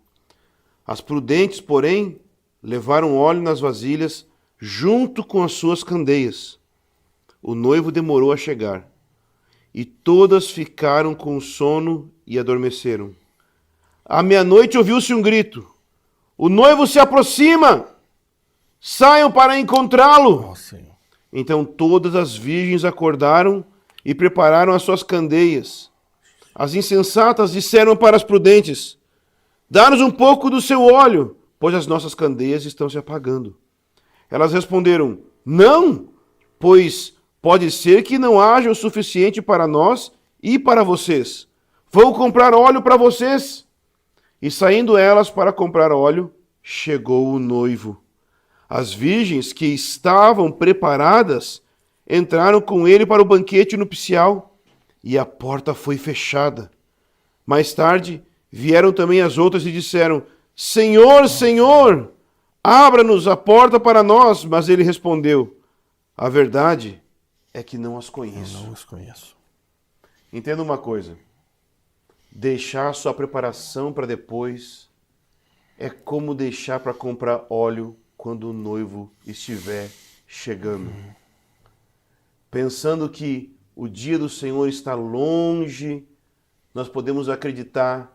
[SPEAKER 1] As prudentes, porém, levaram óleo nas vasilhas, junto com as suas candeias. O noivo demorou a chegar, e todas ficaram com sono e adormeceram. À meia-noite ouviu-se um grito: o noivo se aproxima! Saiam para encontrá-lo!
[SPEAKER 2] Ó Senhor.
[SPEAKER 1] Então todas as virgens acordaram e prepararam as suas candeias. As insensatas disseram para as prudentes: dá-nos um pouco do seu óleo, pois as nossas candeias estão se apagando. Elas responderam: não, pois pode ser que não haja o suficiente para nós e para vocês. Vou comprar óleo para vocês. E saindo elas para comprar óleo, chegou o noivo. As virgens que estavam preparadas entraram com ele para o banquete nupcial, e a porta foi fechada. Mais tarde, vieram também as outras e disseram: Senhor, Senhor, abra-nos a porta para nós. Mas ele respondeu: a verdade é que não as conheço.
[SPEAKER 2] Eu não os conheço.
[SPEAKER 1] Entenda uma coisa: deixar sua preparação para depois é como deixar para comprar óleo quando o noivo estiver chegando. Pensando que o dia do Senhor está longe, nós podemos acreditar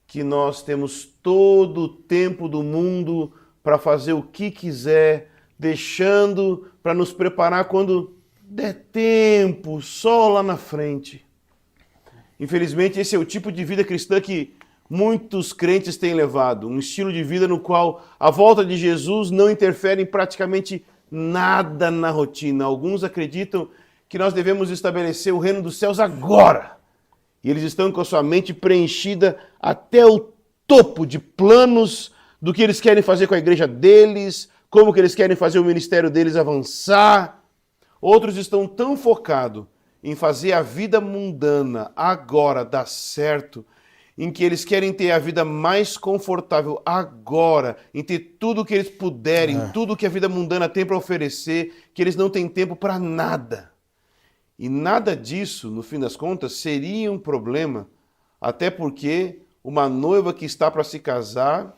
[SPEAKER 1] que nós temos todo o tempo do mundo para fazer o que quiser, deixando para nos preparar quando der tempo, só lá na frente. Infelizmente, esse é o tipo de vida cristã que muitos crentes têm levado, um estilo de vida no qual a volta de Jesus não interfere em praticamente nada na rotina. Alguns acreditam que nós devemos estabelecer o reino dos céus agora. E eles estão com a sua mente preenchida até o topo de planos do que eles querem fazer com a igreja deles, como que eles querem fazer o ministério deles avançar. Outros estão tão focados em fazer a vida mundana agora dar certo, em que eles querem ter a vida mais confortável agora, em ter tudo o que eles puderem, tudo que a vida mundana tem para oferecer, que eles não têm tempo para nada. E nada disso, no fim das contas, seria um problema, até porque uma noiva que está para se casar,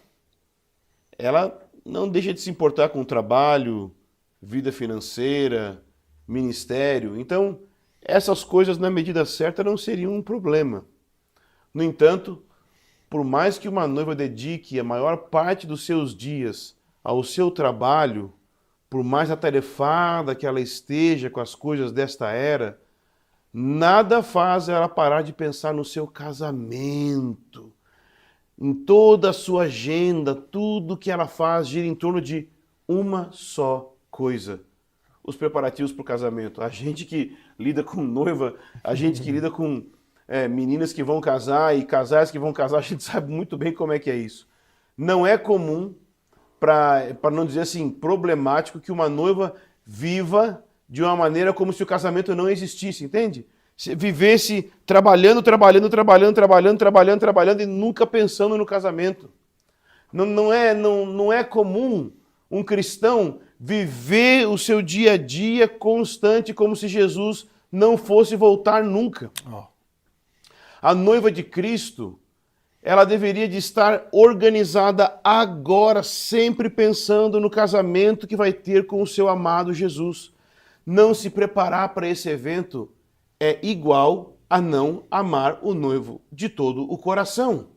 [SPEAKER 1] ela não deixa de se importar com o trabalho, vida financeira, ministério. Então, essas coisas na medida certa não seriam um problema. No entanto, por mais que uma noiva dedique a maior parte dos seus dias ao seu trabalho, por mais atarefada que ela esteja com as coisas desta era, nada faz ela parar de pensar no seu casamento. Em toda a sua agenda, tudo que ela faz gira em torno de uma só coisa: os preparativos para o casamento. A gente que lida com noiva, a gente que lida com meninas que vão casar e casais que vão casar, a gente sabe muito bem como é que é isso. Não é comum, para não dizer assim, problemático, que uma noiva viva de uma maneira como se o casamento não existisse, entende? Se vivesse trabalhando e nunca pensando no casamento. Não é comum um cristão viver o seu dia a dia constante como se Jesus não fosse voltar nunca. A noiva de Cristo, ela deveria de estar organizada agora, sempre pensando no casamento que vai ter com o seu amado Jesus. Não se preparar para esse evento é igual a não amar o noivo de todo o coração.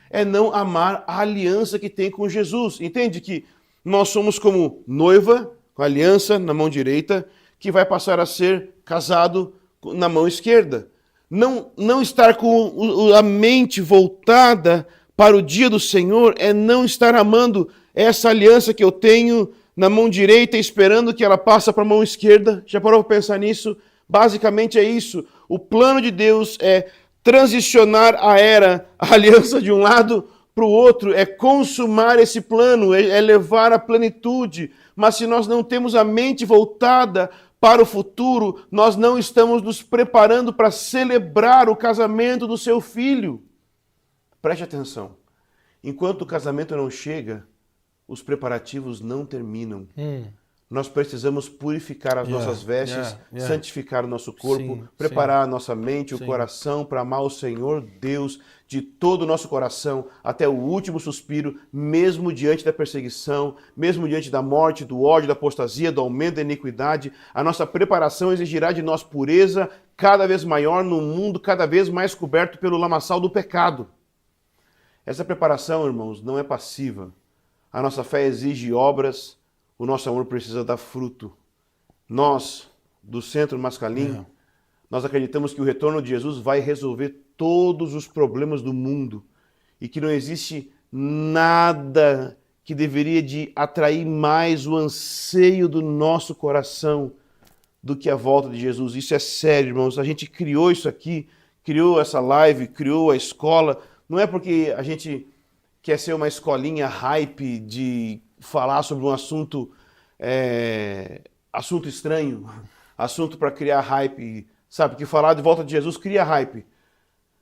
[SPEAKER 1] É não amar a aliança que tem com Jesus. Entende que nós somos como noiva, com a aliança na mão direita, que vai passar a ser casado na mão esquerda. Não estar com a mente voltada para o dia do Senhor é não estar amando essa aliança que eu tenho na mão direita, esperando que ela passe para a mão esquerda. Já parou para pensar nisso? Basicamente é isso. O plano de Deus é transicionar a aliança de um lado para o outro, é consumar esse plano, é levar à plenitude. Mas se nós não temos a mente voltada para o futuro, nós não estamos nos preparando para celebrar o casamento do seu filho. Preste atenção. Enquanto o casamento não chega, os preparativos não terminam. nós precisamos purificar as nossas vestes, santificar o nosso corpo, preparar a nossa mente, o coração para amar o Senhor Deus de todo o nosso coração até o último suspiro, mesmo diante da perseguição, mesmo diante da morte, do ódio, da apostasia, do aumento da iniquidade. A nossa preparação exigirá de nós pureza cada vez maior num mundo cada vez mais coberto pelo lamaçal do pecado. Essa preparação, irmãos, não é passiva. A nossa fé exige obras, o nosso amor precisa dar fruto. Nós, do Centro Mascalim, nós acreditamos que o retorno de Jesus vai resolver todos os problemas do mundo e que não existe nada que deveria de atrair mais o anseio do nosso coração do que a volta de Jesus. Isso é sério, irmãos. A gente criou isso aqui, criou essa live, criou a escola. Não é porque a gente quer ser uma escolinha hype de falar sobre um assunto, assunto estranho, assunto para criar hype, sabe? Que falar de volta de Jesus cria hype.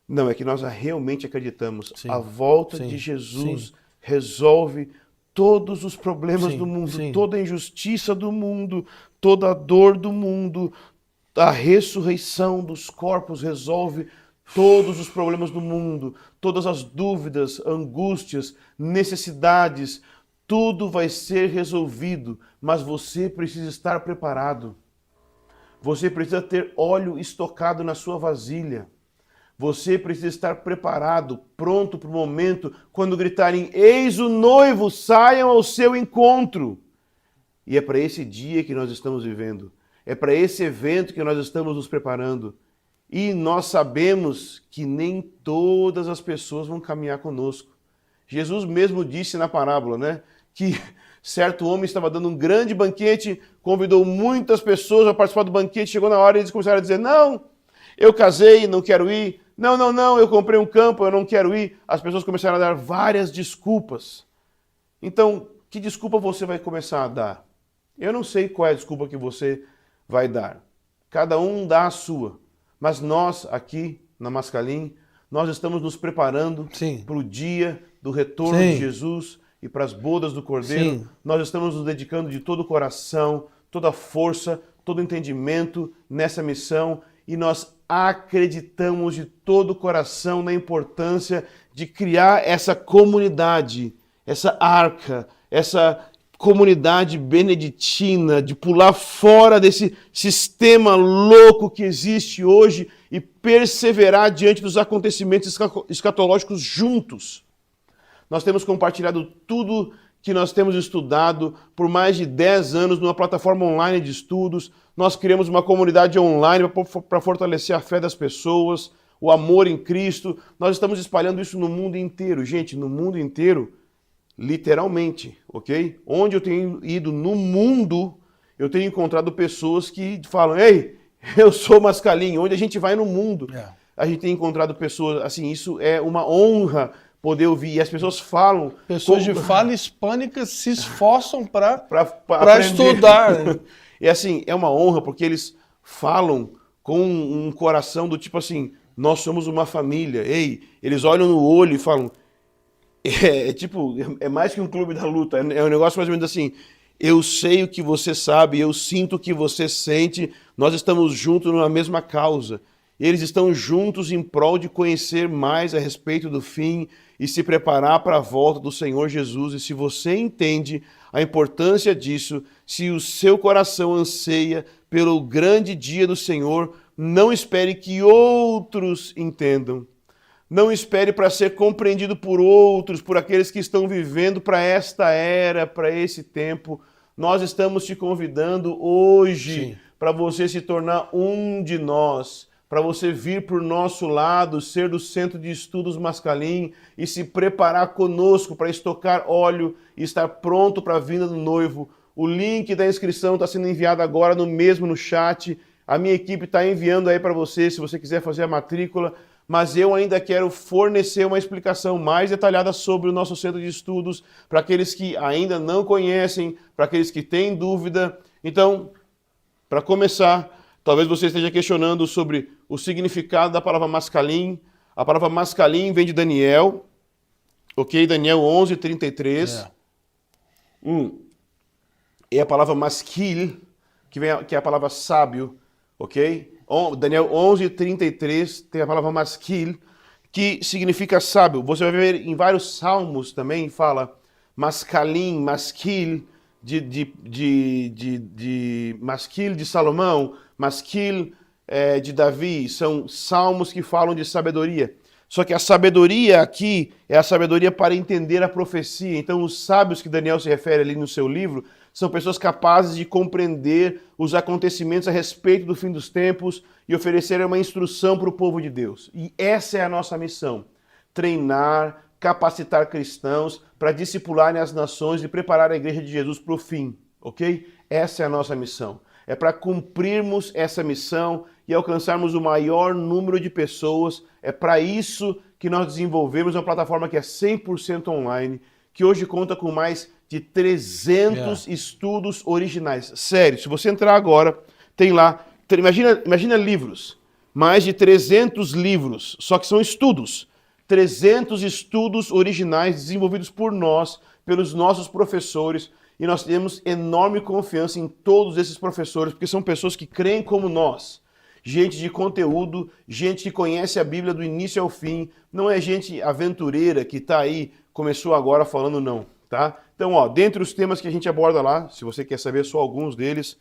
[SPEAKER 1] Não, é que nós realmente acreditamos. A volta de Jesus resolve todos os problemas do mundo, toda a injustiça do mundo, toda a dor do mundo. A ressurreição dos corpos resolve todos os problemas do mundo, todas as dúvidas, angústias, necessidades, tudo vai ser resolvido, mas você precisa estar preparado. Você precisa ter óleo estocado na sua vasilha. Você precisa estar preparado, pronto para o momento, quando gritarem, eis o noivo, saiam ao seu encontro. E é para esse dia que nós estamos vivendo. É para esse evento que nós estamos nos preparando. E nós sabemos que nem todas as pessoas vão caminhar conosco. Jesus mesmo disse na parábola, né, que certo homem estava dando um grande banquete, convidou muitas pessoas a participar do banquete, chegou na hora e eles começaram a dizer, não, eu casei, não quero ir. Não, eu comprei um campo, eu não quero ir. As pessoas começaram a dar várias desculpas. Então, que desculpa você vai começar a dar? Eu não sei qual é a desculpa que você vai dar. Cada um dá a sua. Mas nós, aqui na Mascalim, nós estamos nos preparando para o dia do retorno de Jesus e para as bodas do Cordeiro. Nós estamos nos dedicando de todo o coração, toda a força, todo o entendimento nessa missão e nós acreditamos de todo o coração na importância de criar essa comunidade, essa arca, essa comunidade beneditina, de pular fora desse sistema louco que existe hoje e perseverar diante dos acontecimentos escatológicos juntos. Nós temos compartilhado tudo que nós temos estudado por mais de 10 anos numa plataforma online de estudos. Nós criamos uma comunidade online para fortalecer a fé das pessoas, o amor em Cristo. Nós estamos espalhando isso no mundo inteiro. Gente, no mundo inteiro, literalmente, ok? Onde eu tenho ido no mundo, eu tenho encontrado pessoas que falam, ei, eu sou Mascalim. Onde a gente vai no mundo, a gente tem encontrado pessoas, assim, isso é uma honra poder ouvir. E as pessoas falam...
[SPEAKER 2] Pessoas de fala hispânica se esforçam para
[SPEAKER 1] aprender.
[SPEAKER 2] Estudar.
[SPEAKER 1] E assim, é uma honra porque eles falam com um coração do tipo assim, nós somos uma família. Ei, eles olham no olho e falam... É mais que um clube da luta. É um negócio mais ou menos assim... Eu sei o que você sabe, eu sinto o que você sente. Nós estamos juntos numa mesma causa. Eles estão juntos em prol de conhecer mais a respeito do fim e se preparar para a volta do Senhor Jesus. E se você entende a importância disso, se o seu coração anseia pelo grande dia do Senhor, não espere que outros entendam. Não espere para ser compreendido por outros, por aqueles que estão vivendo para esta era, para esse tempo. Nós estamos te convidando hoje para você se tornar um de nós, para você vir para o nosso lado, ser do Centro de Estudos Mascalim e se preparar conosco para estocar óleo e estar pronto para a vinda do noivo. O link da inscrição está sendo enviado agora no chat. A minha equipe está enviando aí para você, se você quiser fazer a matrícula. Mas eu ainda quero fornecer uma explicação mais detalhada sobre o nosso Centro de Estudos para aqueles que ainda não conhecem, para aqueles que têm dúvida. Então, para começar... Talvez você esteja questionando sobre o significado da palavra Mascalim. A palavra Mascalim vem de Daniel, ok? Daniel 11:33. é a palavra maskil, que é a palavra sábio, ok? Daniel 11:33 tem a palavra maskil, que significa sábio. Você vai ver em vários salmos também, fala maskalim, maskil, maskil de Salomão, maskil de Davi. São salmos que falam de sabedoria. Só que a sabedoria aqui é a sabedoria para entender a profecia. Então os sábios que Daniel se refere ali no seu livro são pessoas capazes de compreender os acontecimentos a respeito do fim dos tempos e oferecer uma instrução para o povo de Deus. E essa é a nossa missão: treinar, capacitar cristãos para discipularem as nações e preparar a igreja de Jesus para o fim, ok? Essa é a nossa missão. É para cumprirmos essa missão e alcançarmos o maior número de pessoas. É para isso que nós desenvolvemos uma plataforma que é 100% online, que hoje conta com mais de 300 estudos originais. Sério, se você entrar agora, tem lá, imagina livros, mais de 300 livros, só que são estudos. 300 estudos originais desenvolvidos por nós, pelos nossos professores, e nós temos enorme confiança em todos esses professores, porque são pessoas que creem como nós. Gente de conteúdo, gente que conhece a Bíblia do início ao fim, não é gente aventureira que está aí, começou agora falando não, tá? Então, dentre os temas que a gente aborda lá, se você quer saber só alguns deles,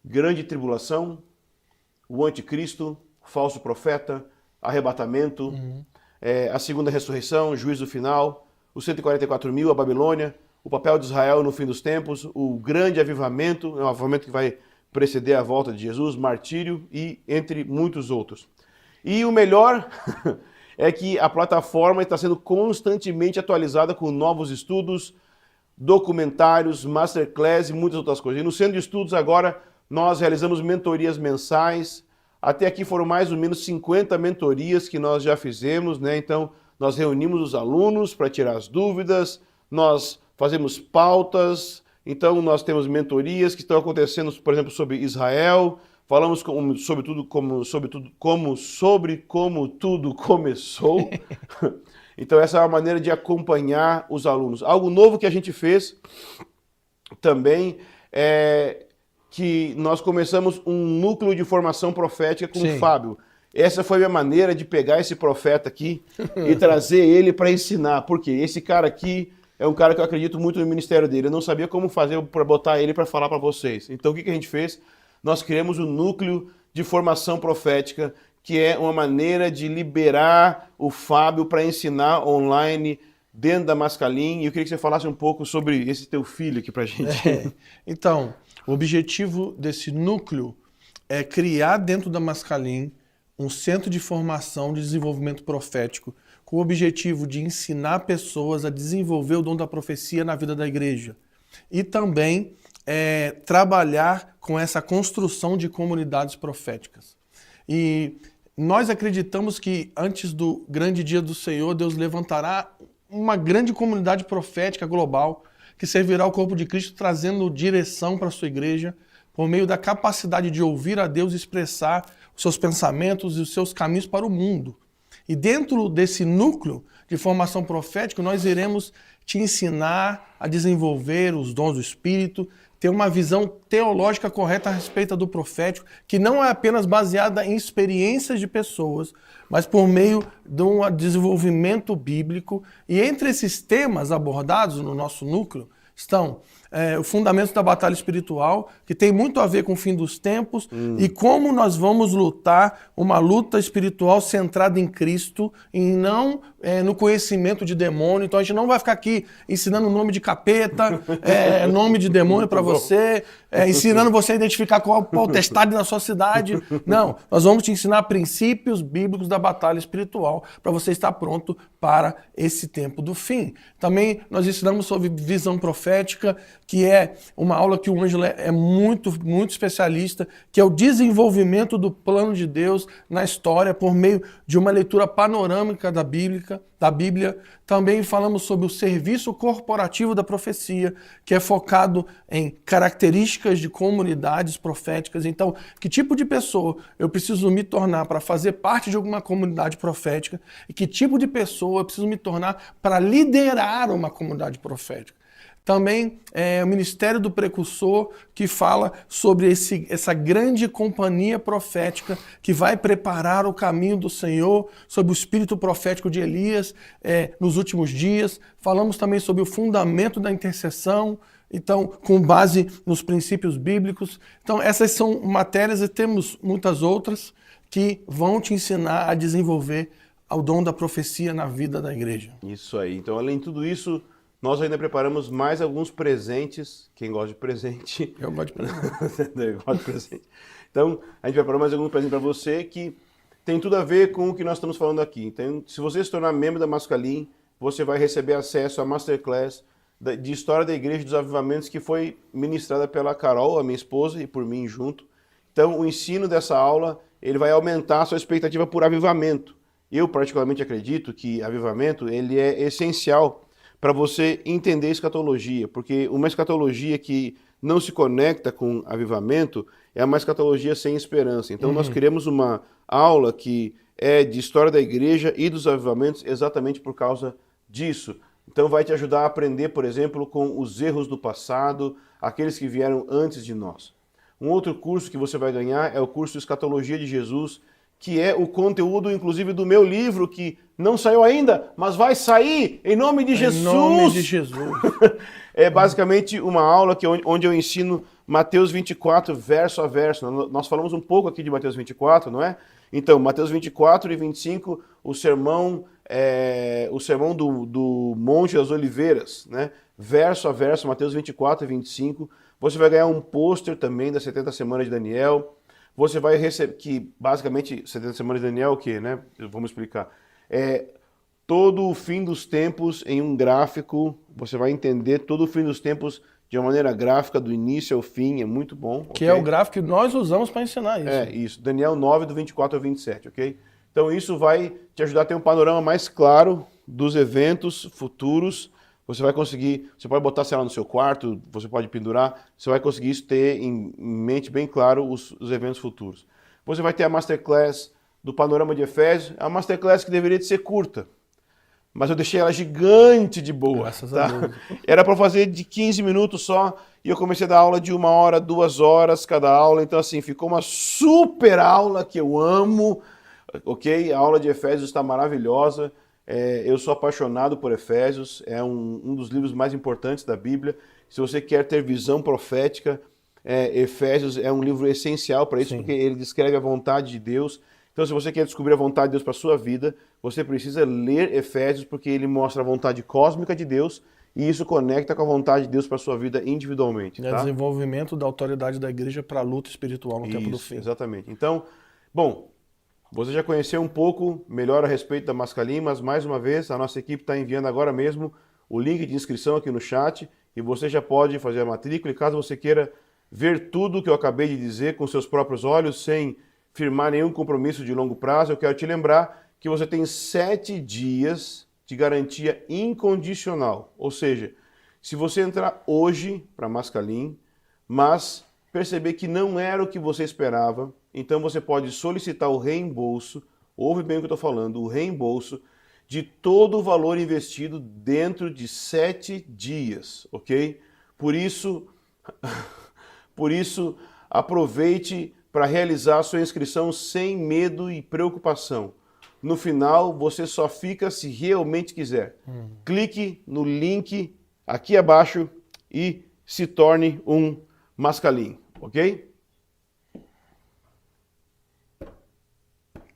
[SPEAKER 1] grande tribulação, o anticristo, falso profeta, arrebatamento, a segunda ressurreição, juízo final, os 144.000, a Babilônia, o papel de Israel no fim dos tempos, o grande avivamento, um avivamento que vai preceder a volta de Jesus, martírio e entre muitos outros. E o melhor é que a plataforma está sendo constantemente atualizada com novos estudos, documentários, masterclass e muitas outras coisas. E no Centro de Estudos agora nós realizamos mentorias mensais. Até aqui foram mais ou menos 50 mentorias que nós já fizemos, né? Então nós reunimos os alunos para tirar as dúvidas, nós fazemos pautas, então nós temos mentorias que estão acontecendo, por exemplo, sobre Israel, falamos sobre como tudo começou. Então essa é uma maneira de acompanhar os alunos. Algo novo que a gente fez também é que nós começamos um núcleo de formação profética com o Fábio. Essa foi a minha maneira de pegar esse profeta aqui e trazer ele para ensinar. Por quê? Esse cara aqui é um cara que eu acredito muito no ministério dele. Eu não sabia como fazer para botar ele para falar para vocês. Então o que a gente fez? Nós criamos um núcleo de formação profética, que é uma maneira de liberar o Fábio para ensinar online dentro da Mascalim. E eu queria que você falasse um pouco sobre esse teu filho aqui para a gente.
[SPEAKER 2] Então, o objetivo desse núcleo é criar dentro da Mascalim um centro de formação de desenvolvimento profético, com o objetivo de ensinar pessoas a desenvolver o dom da profecia na vida da igreja. E também trabalhar com essa construção de comunidades proféticas. E nós acreditamos que antes do grande dia do Senhor, Deus levantará uma grande comunidade profética global que servirá ao corpo de Cristo, trazendo direção para a sua igreja, por meio da capacidade de ouvir a Deus e expressar os seus pensamentos e os seus caminhos para o mundo. E dentro desse núcleo de formação profética, nós iremos te ensinar a desenvolver os dons do Espírito, ter uma visão teológica correta a respeito do profético, que não é apenas baseada em experiências de pessoas, mas por meio de um desenvolvimento bíblico. E entre esses temas abordados no nosso núcleo estão o fundamento da batalha espiritual, que tem muito a ver com o fim dos tempos, e como nós vamos lutar uma luta espiritual centrada em Cristo e não no conhecimento de demônio. Então a gente não vai ficar aqui ensinando o nome de capeta, nome de demônio para você, ensinando você a identificar qual a potestade na sua cidade. Não, nós vamos te ensinar princípios bíblicos da batalha espiritual para você estar pronto para esse tempo do fim. Também nós ensinamos sobre visão profética, que é uma aula que o Ângelo é muito especialista, que é o desenvolvimento do plano de Deus na história por meio de uma leitura panorâmica da Bíblia. Também falamos sobre o serviço corporativo da profecia, que é focado em características de comunidades proféticas. Então, que tipo de pessoa eu preciso me tornar para fazer parte de alguma comunidade profética e que tipo de pessoa eu preciso me tornar para liderar uma comunidade profética. Também o Ministério do Precursor, que fala sobre essa grande companhia profética que vai preparar o caminho do Senhor, sobre o espírito profético de Elias nos últimos dias. Falamos também sobre o fundamento da intercessão, então, com base nos princípios bíblicos. Então, essas são matérias e temos muitas outras que vão te ensinar a desenvolver o dom da profecia na vida da igreja.
[SPEAKER 1] Isso aí. Então, além de tudo isso, nós ainda preparamos mais alguns presentes. Quem gosta de presente?
[SPEAKER 2] Eu gosto de presente.
[SPEAKER 1] Eu gosto de presente. Então, a gente preparou mais alguns presentes para você que tem tudo a ver com o que nós estamos falando aqui. Então, se você se tornar membro da Mascalim, você vai receber acesso à Masterclass de História da Igreja dos Avivamentos, que foi ministrada pela Carol, a minha esposa, e por mim junto. Então, o ensino dessa aula, ele vai aumentar a sua expectativa por avivamento. Eu, particularmente, acredito que avivamento, ele é essencial para você entender escatologia, porque uma escatologia que não se conecta com avivamento é uma escatologia sem esperança. Então, nós queremos uma aula que é de História da Igreja e dos avivamentos exatamente por causa disso. Então vai te ajudar a aprender, por exemplo, com os erros do passado, aqueles que vieram antes de nós. Um outro curso que você vai ganhar é o curso Escatologia de Jesus, que é o conteúdo, inclusive, do meu livro, que não saiu ainda, mas vai sair, em nome de Jesus!
[SPEAKER 2] Em nome de Jesus!
[SPEAKER 1] É basicamente uma aula onde eu ensino Mateus 24, verso a verso. Nós falamos um pouco aqui de Mateus 24, não é? Então, Mateus 24 e 25, o sermão do Monte das Oliveiras, né? Verso a verso, Mateus 24 e 25. Você vai ganhar um pôster também das 70 Semanas de Daniel. Você vai receber, que basicamente, 70 Semanas de Daniel é o quê, né? Vamos explicar. Todo o fim dos tempos em um gráfico. Você vai entender todo o fim dos tempos de uma maneira gráfica, do início ao fim, é muito bom.
[SPEAKER 2] Que é o gráfico que nós usamos para ensinar isso.
[SPEAKER 1] Isso. Daniel 9, do 24 ao 27, ok? Então isso vai te ajudar a ter um panorama mais claro dos eventos futuros. Você vai conseguir, você pode botar, sei lá, no seu quarto, você pode pendurar, você vai conseguir isso, ter em mente bem claro os eventos futuros. Você vai ter a Masterclass do Panorama de Efésios, é uma Masterclass que deveria de ser curta, mas eu deixei ela gigante de boa.
[SPEAKER 2] Graças a Deus.
[SPEAKER 1] Era para fazer de 15 minutos só, e eu comecei a dar aula de 1 hora, 2 horas cada aula, então assim, ficou uma super aula que eu amo, ok? A aula de Efésios está maravilhosa, eu sou apaixonado por Efésios, é um dos livros mais importantes da Bíblia. Se você quer ter visão profética, Efésios é um livro essencial para isso, porque ele descreve a vontade de Deus. Então, se você quer descobrir a vontade de Deus para a sua vida, você precisa ler Efésios, porque ele mostra a vontade cósmica de Deus e isso conecta com a vontade de Deus para a sua vida individualmente.
[SPEAKER 2] É o desenvolvimento da autoridade da igreja para a luta espiritual no tempo do fim.
[SPEAKER 1] Exatamente. Então, bom, você já conheceu um pouco melhor a respeito da Mascalim, mas mais uma vez, a nossa equipe está enviando agora mesmo o link de inscrição aqui no chat e você já pode fazer a matrícula. E caso você queira ver tudo o que eu acabei de dizer com seus próprios olhos, sem firmar nenhum compromisso de longo prazo, eu quero te lembrar que você tem 7 dias de garantia incondicional. Ou seja, se você entrar hoje para Mascalim, mas perceber que não era o que você esperava, então você pode solicitar o reembolso, ouve bem o que eu estou falando, o reembolso de todo o valor investido dentro de 7 dias, ok? Por isso, aproveite para realizar a sua inscrição sem medo e preocupação. No final, você só fica se realmente quiser. Clique no link aqui abaixo e se torne um Mascalim, ok?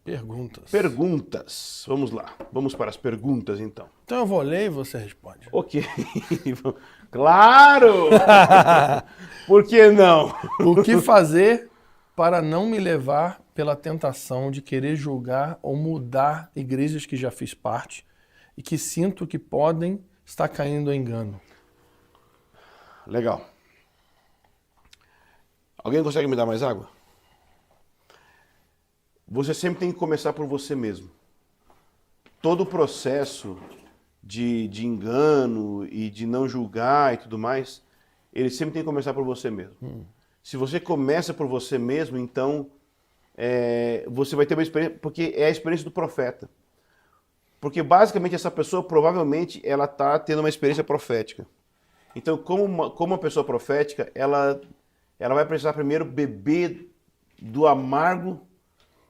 [SPEAKER 1] Perguntas. Vamos lá. Vamos para as perguntas, então.
[SPEAKER 2] Então eu vou ler e você responde.
[SPEAKER 1] Ok. Claro! Por que não?
[SPEAKER 2] O que fazer para não me levar pela tentação de querer julgar ou mudar igrejas que já fiz parte e que sinto que podem estar caindo em engano?
[SPEAKER 1] Legal. Alguém consegue me dar mais água? Você sempre tem que começar por você mesmo. Todo o processo de engano e de não julgar e tudo mais, ele sempre tem que começar por você mesmo. Se você começa por você mesmo, então você vai ter uma experiência, porque é a experiência do profeta. Porque basicamente essa pessoa provavelmente ela está tendo uma experiência profética. Então, como uma pessoa profética, ela vai precisar primeiro beber do amargo,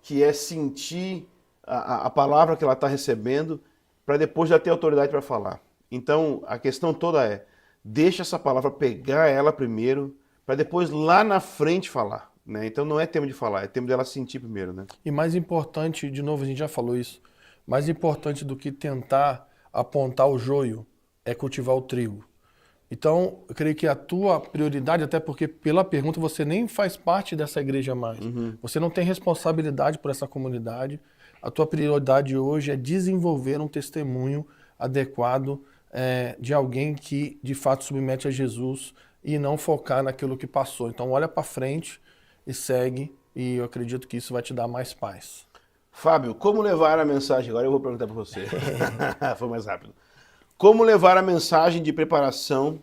[SPEAKER 1] que é sentir a palavra que ela está recebendo, para depois já ter autoridade para falar. Então, a questão toda é, deixa essa palavra pegar ela primeiro, para depois lá na frente falar. Né? Então não é tempo de falar, é tempo dela sentir primeiro. Né?
[SPEAKER 2] E mais importante, de novo, a gente já falou isso, mais importante do que tentar apontar o joio é cultivar o trigo. Então, eu creio que a tua prioridade, até porque pela pergunta você nem faz parte dessa igreja mais, você não tem responsabilidade por essa comunidade, a tua prioridade hoje é desenvolver um testemunho adequado de alguém que de fato submete a Jesus e não focar naquilo que passou. Então olha para frente e segue, e eu acredito que isso vai te dar mais paz.
[SPEAKER 1] Fábio, como levar a mensagem? Agora eu vou perguntar para você. Foi mais rápido. Como levar a mensagem de preparação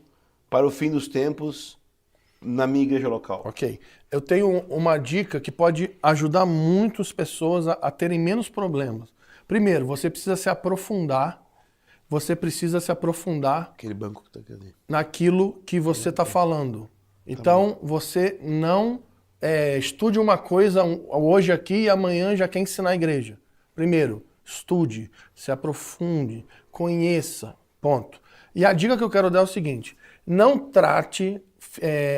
[SPEAKER 1] para o fim dos tempos na minha igreja local?
[SPEAKER 2] Ok. Eu tenho uma dica que pode ajudar muitas pessoas a terem menos problemas. Primeiro, você precisa se aprofundar.
[SPEAKER 1] Aquele banco que está aqui ali.
[SPEAKER 2] Naquilo que você está falando. Então, você não estude uma coisa hoje aqui e amanhã já quer ensinar a igreja. Primeiro, estude, se aprofunde, conheça, ponto. E a dica que eu quero dar é o seguinte, não trate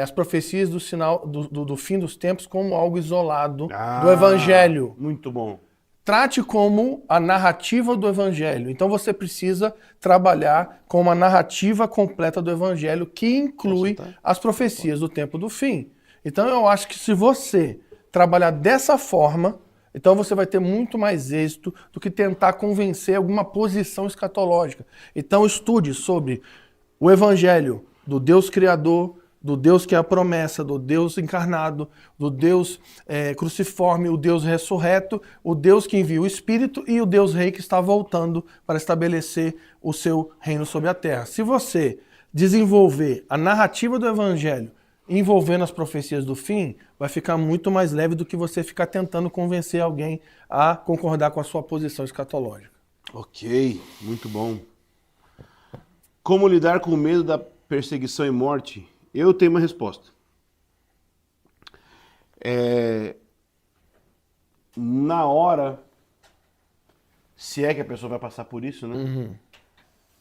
[SPEAKER 2] as profecias do sinal do fim dos tempos como algo isolado do evangelho.
[SPEAKER 1] Muito bom.
[SPEAKER 2] Trate como a narrativa do evangelho. Então você precisa trabalhar com uma narrativa completa do evangelho que inclui as profecias do tempo do fim. Então eu acho que se você trabalhar dessa forma, então você vai ter muito mais êxito do que tentar convencer alguma posição escatológica. Então estude sobre o evangelho do Deus Criador, do Deus que é a promessa, do Deus encarnado, do Deus cruciforme, o Deus ressurreto, o Deus que envia o Espírito e o Deus Rei que está voltando para estabelecer o seu reino sobre a terra. Se você desenvolver a narrativa do Evangelho envolvendo as profecias do fim, vai ficar muito mais leve do que você ficar tentando convencer alguém a concordar com a sua posição escatológica.
[SPEAKER 1] Ok, muito bom. Como lidar com o medo da perseguição e morte? Eu tenho uma resposta. Na hora, se é que a pessoa vai passar por isso, né?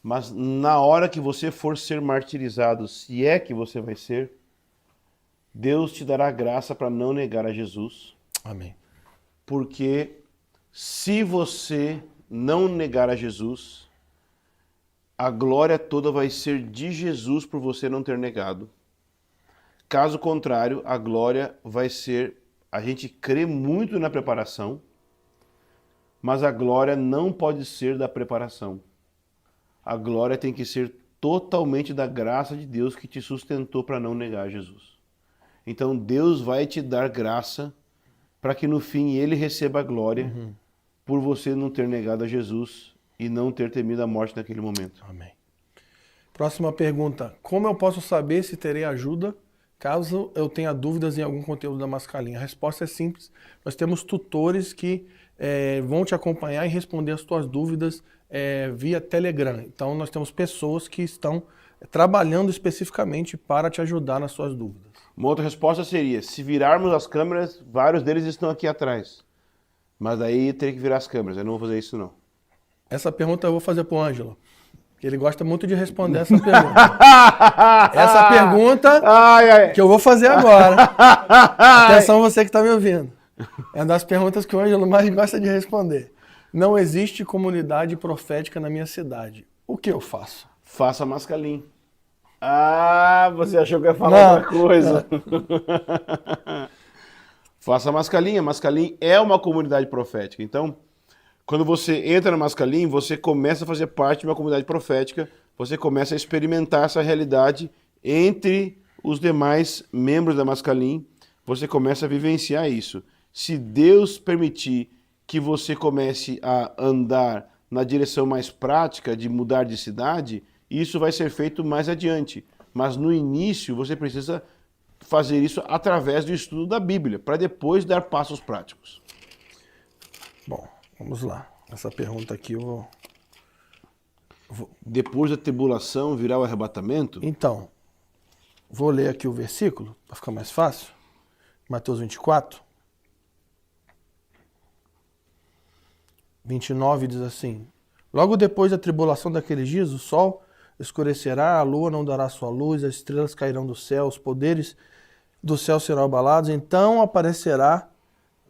[SPEAKER 1] Mas na hora que você for ser martirizado, se é que você vai ser, Deus te dará graça para não negar a Jesus.
[SPEAKER 2] Amém.
[SPEAKER 1] Porque se você não negar a Jesus, a glória toda vai ser de Jesus por você não ter negado. Caso contrário, a glória vai ser... A gente crê muito na preparação, mas a glória não pode ser da preparação. A glória tem que ser totalmente da graça de Deus que te sustentou para não negar Jesus. Então Deus vai te dar graça para que no fim Ele receba a glória por você não ter negado a Jesus e não ter temido a morte naquele momento.
[SPEAKER 2] Amém. Próxima pergunta. Como eu posso saber se terei ajuda caso eu tenha dúvidas em algum conteúdo da Mascalinha? A resposta é simples. Nós temos tutores que vão te acompanhar e responder as tuas dúvidas via Telegram. Então nós temos pessoas que estão trabalhando especificamente para te ajudar nas suas dúvidas.
[SPEAKER 1] Uma outra resposta seria, se virarmos as câmeras, vários deles estão aqui atrás. Mas daí teria que virar as câmeras, eu não vou fazer isso não.
[SPEAKER 2] Essa pergunta eu vou fazer para o Ângelo. Ele gosta muito de responder essa pergunta. Essa pergunta que eu vou fazer agora. Atenção você que está me ouvindo. É uma das perguntas que o Ângelo mais gosta de responder. Não existe comunidade profética na minha cidade. O que eu faço?
[SPEAKER 1] Faça Mascalim. Você achou que eu ia falar outra coisa. Faça Mascalim. A Mascalim é uma comunidade profética. Então, quando você entra na Mascalim, você começa a fazer parte de uma comunidade profética, você começa a experimentar essa realidade entre os demais membros da Mascalim, você começa a vivenciar isso. Se Deus permitir que você comece a andar na direção mais prática de mudar de cidade, isso vai ser feito mais adiante. Mas no início você precisa fazer isso através do estudo da Bíblia, para depois dar passos práticos.
[SPEAKER 2] Bom, vamos lá. Essa pergunta aqui eu vou...
[SPEAKER 1] Depois da tribulação virá o arrebatamento?
[SPEAKER 2] Então, Vou ler aqui o versículo, para ficar mais fácil. Mateus 24. 29 diz assim: Logo depois da tribulação daqueles dias, o sol escurecerá, a lua não dará sua luz, as estrelas cairão do céu, os poderes do céu serão abalados, então aparecerá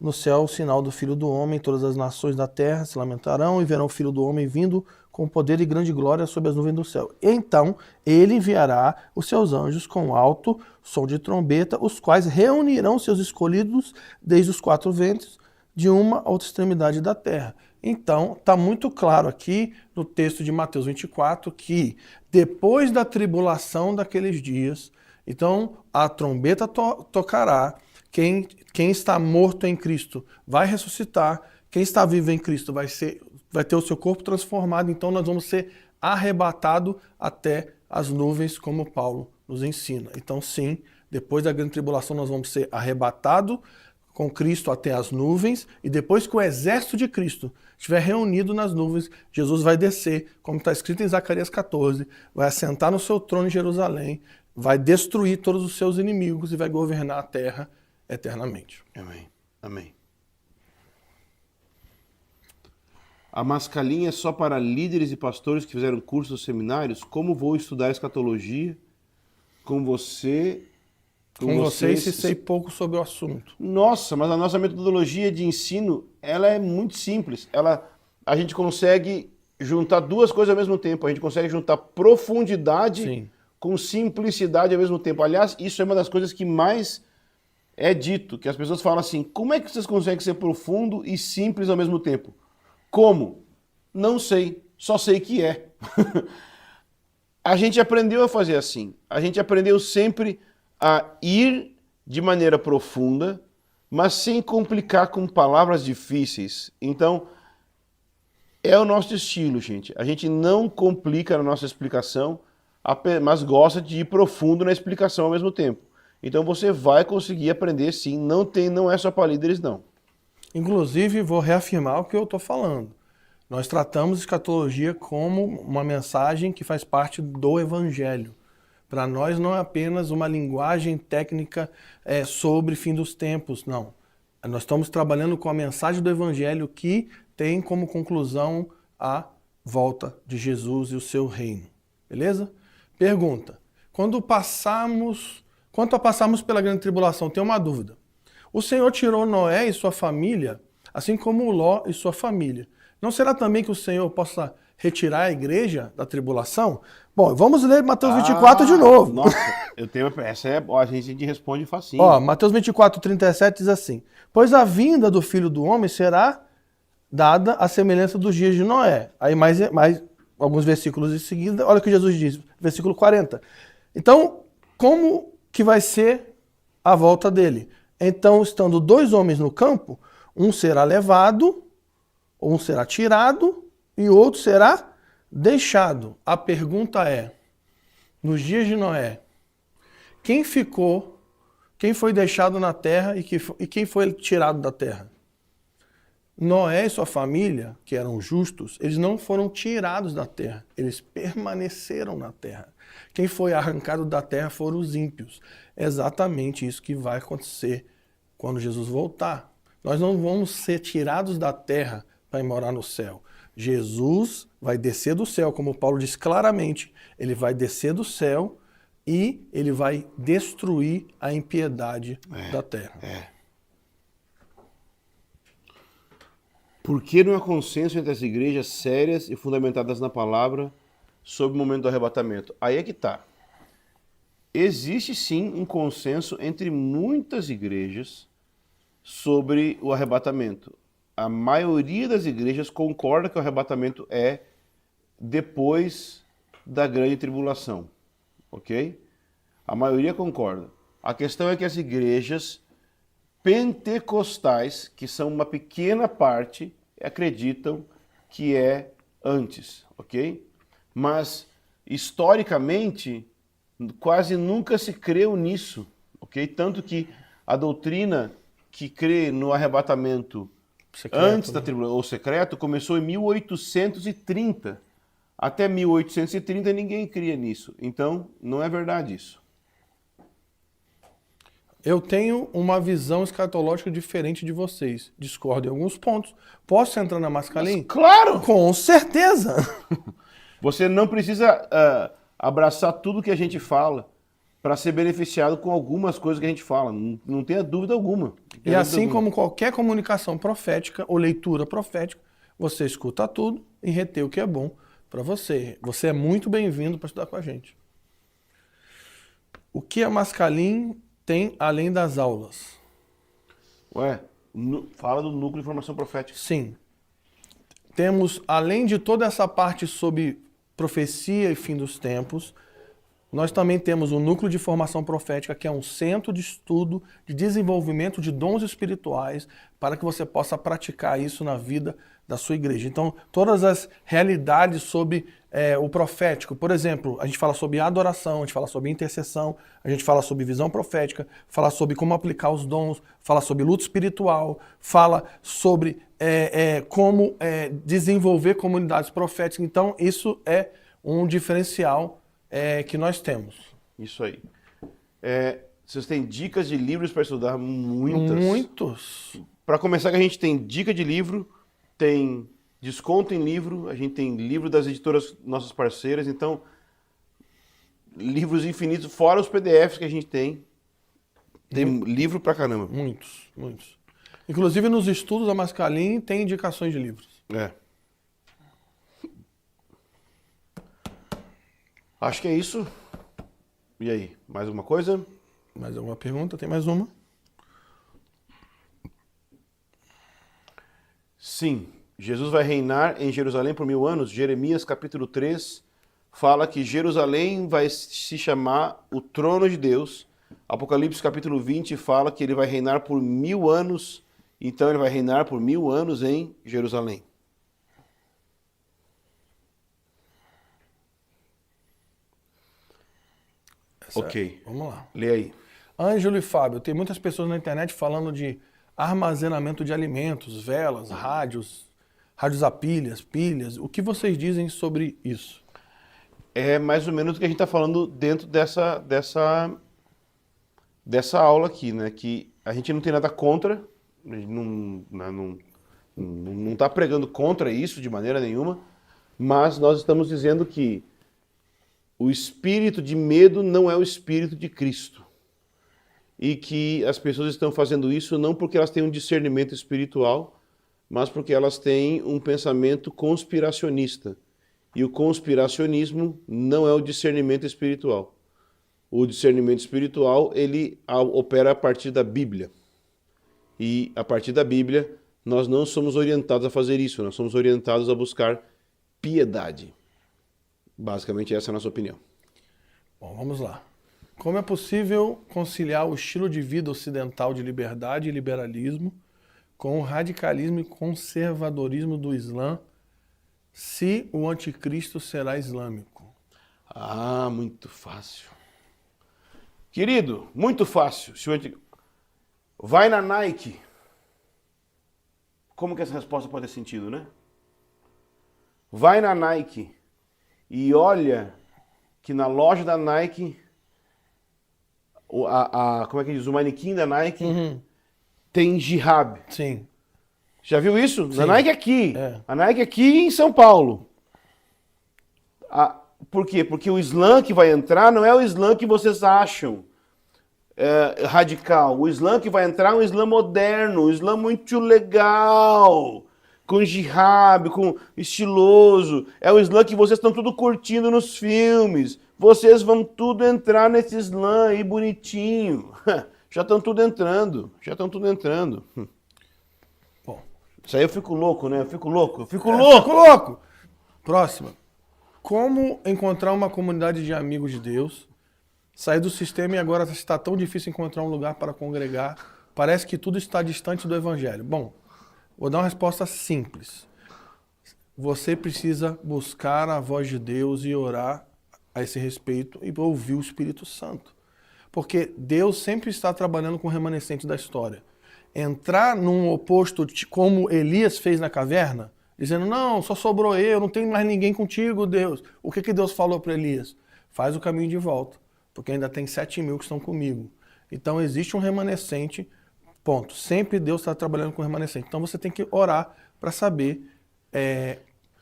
[SPEAKER 2] no céu o sinal do Filho do Homem, todas as nações da terra se lamentarão e verão o Filho do Homem vindo com poder e grande glória sobre as nuvens do céu. Então ele enviará os seus anjos com alto som de trombeta, os quais reunirão seus escolhidos desde os quatro ventos, de uma a outra extremidade da terra. Então, está muito claro aqui no texto de Mateus 24 que depois da tribulação daqueles dias, então a trombeta tocará, quem está morto em Cristo vai ressuscitar, quem está vivo em Cristo vai ter o seu corpo transformado, então nós vamos ser arrebatados até as nuvens, como Paulo nos ensina. Então sim, depois da grande tribulação nós vamos ser arrebatados com Cristo até as nuvens, e depois que o exército de Cristo estiver reunido nas nuvens, Jesus vai descer, como está escrito em Zacarias 14, vai assentar no seu trono em Jerusalém, vai destruir todos os seus inimigos e vai governar a terra eternamente.
[SPEAKER 1] Amém. Amém. A mascalinha é só para líderes e pastores que fizeram cursos ou seminários? Como vou estudar escatologia com você?
[SPEAKER 2] Com vocês, se sei pouco sobre o assunto.
[SPEAKER 1] Nossa, mas a nossa metodologia de ensino, ela é muito simples. A gente consegue juntar duas coisas ao mesmo tempo. A gente consegue juntar profundidade
[SPEAKER 2] Sim.
[SPEAKER 1] com simplicidade ao mesmo tempo. Aliás, isso é uma das coisas que mais é dito, que as pessoas falam assim, como é que vocês conseguem ser profundo e simples ao mesmo tempo? Como? Não sei, só sei que é. A gente aprendeu a fazer assim. A gente aprendeu sempre a ir de maneira profunda, mas sem complicar com palavras difíceis. Então, é o nosso estilo, gente. A gente não complica na nossa explicação, mas gosta de ir profundo na explicação ao mesmo tempo. Então você vai conseguir aprender sim, não é só para líderes não.
[SPEAKER 2] Inclusive, vou reafirmar o que eu estou falando. Nós tratamos escatologia como uma mensagem que faz parte do Evangelho. Para nós não é apenas uma linguagem técnica sobre fim dos tempos, não. Nós estamos trabalhando com a mensagem do Evangelho que tem como conclusão a volta de Jesus e o seu reino. Beleza? Pergunta. Quanto a passarmos pela grande tribulação, tem uma dúvida. O Senhor tirou Noé e sua família, assim como Ló e sua família. Não será também que o Senhor possa retirar a igreja da tribulação? Bom, vamos ler Mateus 24 de novo.
[SPEAKER 1] Nossa, a gente responde facinho.
[SPEAKER 2] Ó, Mateus 24, 37 diz assim: Pois a vinda do Filho do Homem será dada à semelhança dos dias de Noé. Aí mais alguns versículos em seguida, olha o que Jesus diz, versículo 40. Então, como que vai ser a volta dele? Então, estando dois homens no campo, um será levado, um será tirado e o outro será deixado. A pergunta é, nos dias de Noé, quem foi deixado na terra e quem foi tirado da terra? Noé e sua família, que eram justos, eles não foram tirados da terra, eles permaneceram na terra. Quem foi arrancado da terra foram os ímpios. É exatamente isso que vai acontecer quando Jesus voltar. Nós não vamos ser tirados da terra para ir morar no céu. Jesus vai descer do céu, como Paulo diz claramente, ele vai descer do céu e ele vai destruir a impiedade da terra.
[SPEAKER 1] Por que não há consenso entre as igrejas sérias e fundamentadas na palavra sobre o momento do arrebatamento? Aí é que está. Existe sim um consenso entre muitas igrejas sobre o arrebatamento. A maioria das igrejas concorda que o arrebatamento é depois da grande tribulação, ok? A maioria concorda. A questão é que as igrejas pentecostais, que são uma pequena parte, acreditam que é antes, ok? Mas, historicamente, quase nunca se creu nisso, ok? Tanto que a doutrina que crê no arrebatamento antes da tribulação, ou secreto, começou em 1830. Até 1830 ninguém cria nisso. Então, não é verdade isso.
[SPEAKER 2] Eu tenho uma visão escatológica diferente de vocês. Discordo em alguns pontos. Posso entrar na Mascalim?
[SPEAKER 1] Claro!
[SPEAKER 2] Com certeza!
[SPEAKER 1] Você não precisa abraçar tudo que a gente fala para ser beneficiado com algumas coisas que a gente fala. Não tenha dúvida alguma.
[SPEAKER 2] E assim como qualquer comunicação profética ou leitura profética, você escuta tudo e retém o que é bom para você. Você é muito bem-vindo para estudar com a gente. O que a Mascalim tem além das aulas?
[SPEAKER 1] Ué, fala do núcleo de formação profética.
[SPEAKER 2] Sim. Temos, além de toda essa parte sobre profecia e fim dos tempos, nós também temos o núcleo de formação profética, que é um centro de estudo, de desenvolvimento de dons espirituais, para que você possa praticar isso na vida da sua igreja. Então, todas as realidades sobre o profético, por exemplo, a gente fala sobre adoração, a gente fala sobre intercessão, a gente fala sobre visão profética, fala sobre como aplicar os dons, fala sobre luta espiritual, fala sobre como desenvolver comunidades proféticas. Então, isso é um diferencial que nós temos.
[SPEAKER 1] Isso aí. Vocês têm dicas de livros para estudar?
[SPEAKER 2] Muitos.
[SPEAKER 1] Para começar, que a gente tem dica de livro, tem desconto em livro, a gente tem livro das editoras nossas parceiras, então livros infinitos, fora os PDFs que a gente tem. Tem livro pra caramba.
[SPEAKER 2] Muitos. Inclusive nos estudos da Mascalim tem indicações de livros.
[SPEAKER 1] Acho que é isso. E aí, mais alguma coisa?
[SPEAKER 2] Mais alguma pergunta? Tem mais uma?
[SPEAKER 1] Sim. Jesus vai reinar em Jerusalém por 1000 anos. Jeremias capítulo 3 fala que Jerusalém vai se chamar o trono de Deus. Apocalipse capítulo 20 fala que ele vai reinar por 1000 anos. Então ele vai reinar por 1000 anos em Jerusalém. Ok.
[SPEAKER 2] Vamos lá.
[SPEAKER 1] Lê aí.
[SPEAKER 2] Ângelo e Fábio, tem muitas pessoas na internet falando de armazenamento de alimentos, velas, rádios a pilhas. O que vocês dizem sobre isso?
[SPEAKER 1] É mais ou menos o que a gente está falando dentro dessa aula aqui, né? Que a gente não tem nada contra, a gente não está pregando contra isso de maneira nenhuma, mas nós estamos dizendo que o espírito de medo não é o espírito de Cristo. E que as pessoas estão fazendo isso não porque elas têm um discernimento espiritual, mas porque elas têm um pensamento conspiracionista. E o conspiracionismo não é o discernimento espiritual. O discernimento espiritual, ele opera a partir da Bíblia. E a partir da Bíblia, nós não somos orientados a fazer isso, nós somos orientados a buscar piedade. Basicamente essa é a nossa opinião.
[SPEAKER 2] Bom, vamos lá. Como é possível conciliar o estilo de vida ocidental de liberdade e liberalismo com o radicalismo e conservadorismo do Islã, se o anticristo será islâmico?
[SPEAKER 1] Ah, muito fácil. Querido, muito fácil. Vai na Nike. Como que essa resposta pode ter sentido, né? Vai na Nike e olha que na loja da Nike, como é que diz? O manequim da Nike tem jihad.
[SPEAKER 2] Sim.
[SPEAKER 1] Já viu isso?
[SPEAKER 2] Sim.
[SPEAKER 1] Na Nike aqui.
[SPEAKER 2] É.
[SPEAKER 1] A Nike aqui em São Paulo. Por quê? Porque o Islã que vai entrar não é o Islã que vocês acham radical. O Islã que vai entrar é um Islã moderno, um Islã muito legal, com jihad, com estiloso. É o Islã que vocês estão tudo curtindo nos filmes. Vocês vão tudo entrar nesse Islã aí bonitinho. Já estão tudo entrando.
[SPEAKER 2] Bom.
[SPEAKER 1] Isso aí eu fico louco, né? Eu fico louco.
[SPEAKER 2] Próxima. Como encontrar uma comunidade de amigos de Deus? Sair do sistema e agora está tão difícil encontrar um lugar para congregar. Parece que tudo está distante do evangelho. Bom, vou dar uma resposta simples. Você precisa buscar a voz de Deus e orar a esse respeito e ouvir o Espírito Santo. Porque Deus sempre está trabalhando com o remanescente da história. Entrar num oposto como Elias fez na caverna, dizendo, não, só sobrou eu, não tem mais ninguém contigo, Deus. O que Deus falou para Elias? Faz o caminho de volta, porque ainda tem 7.000 que estão comigo. Então existe um remanescente, ponto. Sempre Deus está trabalhando com remanescente. Então você tem que orar para saber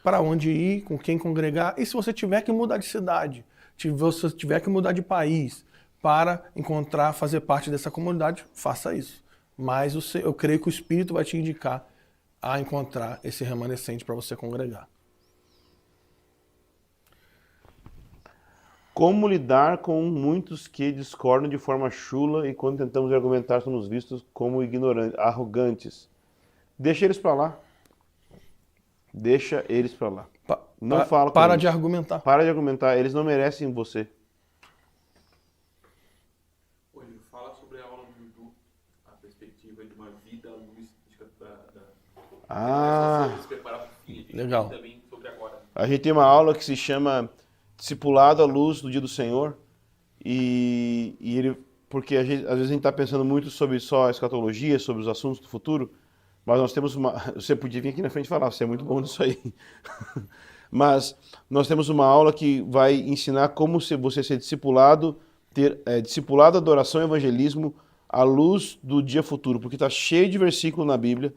[SPEAKER 2] para onde ir, com quem congregar. E se você tiver que mudar de cidade, se você tiver que mudar de país para encontrar, fazer parte dessa comunidade, faça isso. Mas eu creio que o Espírito vai te indicar a encontrar esse remanescente para você congregar.
[SPEAKER 1] Como lidar com muitos que discordam de forma chula e quando tentamos argumentar somos vistos como ignorantes, arrogantes? Deixa eles para lá. Deixa eles para lá. Não fala com
[SPEAKER 2] Para
[SPEAKER 1] eles.
[SPEAKER 2] de argumentar.
[SPEAKER 1] Para de argumentar. Eles não merecem você.
[SPEAKER 3] Hoje fala sobre a aula do YouTube, a perspectiva de uma vida à luz se preparar para o fim.
[SPEAKER 2] Legal.
[SPEAKER 3] Também sobre agora.
[SPEAKER 1] A gente tem uma aula que se chama Discipulado à Luz do Dia do Senhor. E ele, porque às vezes a gente está pensando muito sobre só a escatologia, sobre os assuntos do futuro, mas nós temos uma... Você podia vir aqui na frente e falar, você é muito bom nisso aí. Mas nós temos uma aula que vai ensinar como você ser discipulado, ter discipulado, adoração e evangelismo à luz do dia futuro, porque está cheio de versículo na Bíblia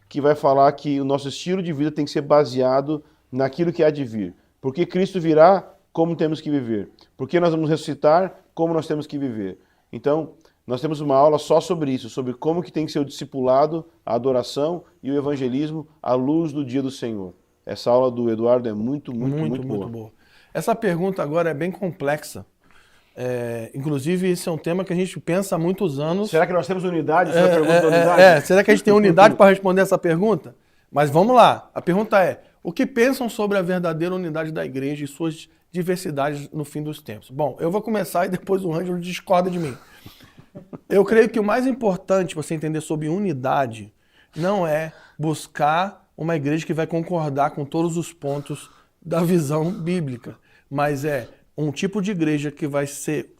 [SPEAKER 1] que vai falar que o nosso estilo de vida tem que ser baseado naquilo que há de vir. Porque Cristo virá, como temos que viver. Porque nós vamos ressuscitar, como nós temos que viver. Então, nós temos uma aula só sobre isso, sobre como que tem que ser o discipulado, a adoração e o evangelismo à luz do dia do Senhor. Essa aula do Eduardo é muito boa.
[SPEAKER 2] Essa pergunta agora é bem complexa. Inclusive, esse é um tema que a gente pensa há muitos anos.
[SPEAKER 1] Será que nós temos unidade? Unidade?
[SPEAKER 2] Será que a gente tem unidade para responder essa pergunta? Mas vamos lá. A pergunta é, o que pensam sobre a verdadeira unidade da igreja e suas diversidades no fim dos tempos? Bom, eu vou começar e depois o Ângelo discorda de mim. Eu creio que o mais importante você entender sobre unidade não é buscar uma igreja que vai concordar com todos os pontos da visão bíblica, mas é um tipo de igreja que vai ser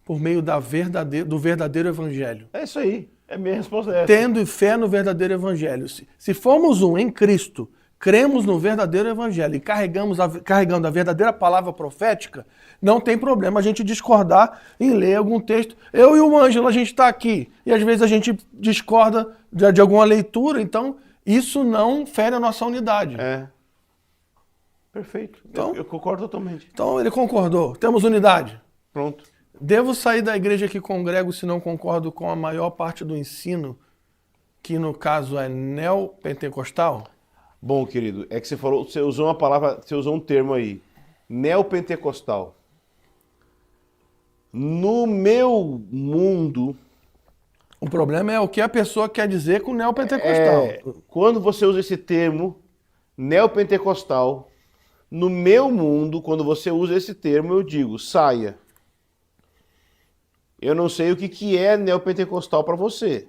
[SPEAKER 2] por meio do verdadeiro evangelho.
[SPEAKER 1] É isso aí. É minha resposta é essa.
[SPEAKER 2] Tendo fé no verdadeiro evangelho. Se formos em Cristo, cremos no verdadeiro evangelho e carregando a verdadeira palavra profética, não tem problema a gente discordar em ler algum texto. Eu e o Ângelo, a gente está aqui e às vezes a gente discorda de alguma leitura, então isso não fere a nossa unidade.
[SPEAKER 1] Perfeito.
[SPEAKER 2] Então,
[SPEAKER 1] eu concordo totalmente.
[SPEAKER 2] Então ele concordou. Temos unidade.
[SPEAKER 1] Pronto.
[SPEAKER 2] Devo sair da igreja que congrego se não concordo com a maior parte do ensino, que no caso é neopentecostal?
[SPEAKER 1] Bom, querido, é que você usou uma palavra, você usou um termo aí, neopentecostal. No meu mundo...
[SPEAKER 2] O problema é o que a pessoa quer dizer com neopentecostal.
[SPEAKER 1] Quando você usa esse termo, neopentecostal, no meu mundo, quando você usa esse termo, eu digo, saia. Eu não sei o que é neopentecostal para você.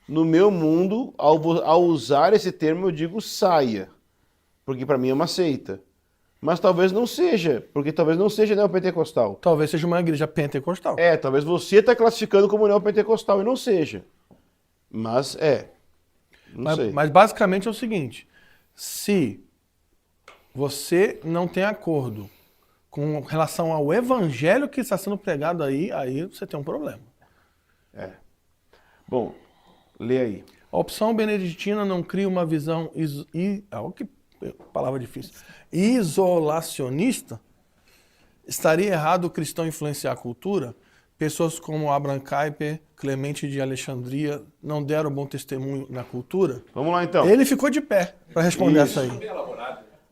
[SPEAKER 1] No meu mundo, ao usar esse termo, eu digo saia. Porque para mim é uma seita. Mas talvez não seja, porque talvez não seja neopentecostal.
[SPEAKER 2] Talvez seja uma igreja pentecostal.
[SPEAKER 1] Talvez você está classificando como neopentecostal e não seja. Mas Não sei.
[SPEAKER 2] Mas basicamente é o seguinte, se você não tem acordo com relação ao evangelho que está sendo pregado aí você tem um problema.
[SPEAKER 1] Bom, lê aí.
[SPEAKER 2] A opção beneditina não cria uma visão que palavra difícil. Isolacionista? Estaria errado o cristão influenciar a cultura? Pessoas como Abraham Kuyper, Clemente de Alexandria não deram bom testemunho na cultura?
[SPEAKER 1] Vamos lá então.
[SPEAKER 2] Ele ficou de pé para responder essa aí.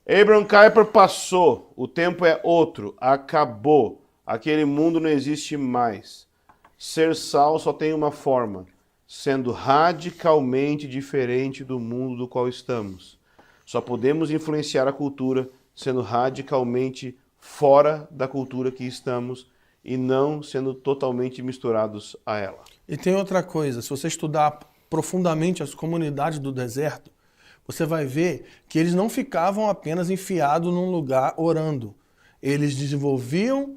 [SPEAKER 1] Abraham Kuyper passou, o tempo é outro, acabou, aquele mundo não existe mais. Ser sal só tem uma forma, sendo radicalmente diferente do mundo do qual estamos. Só podemos influenciar a cultura sendo radicalmente fora da cultura que estamos e não sendo totalmente misturados a ela.
[SPEAKER 2] E tem outra coisa, se você estudar profundamente as comunidades do deserto, você vai ver que eles não ficavam apenas enfiados num lugar orando. Eles desenvolviam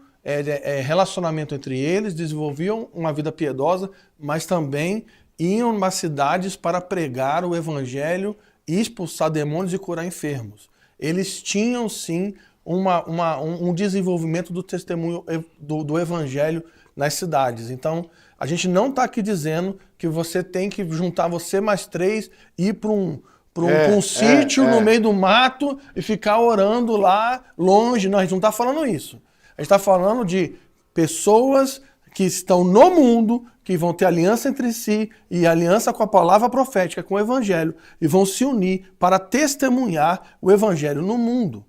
[SPEAKER 2] relacionamento entre eles, desenvolviam uma vida piedosa, mas também iam nas cidades para pregar o evangelho, expulsar demônios e curar enfermos. Eles tinham sim um desenvolvimento do testemunho do evangelho nas cidades. Então, a gente não está aqui dizendo que você tem que juntar você mais 3 e ir para um sítio no meio do mato e ficar orando lá longe. Não, a gente não está falando isso. A gente está falando de pessoas que estão no mundo, que vão ter aliança entre si e aliança com a palavra profética, com o evangelho, e vão se unir para testemunhar o evangelho no mundo.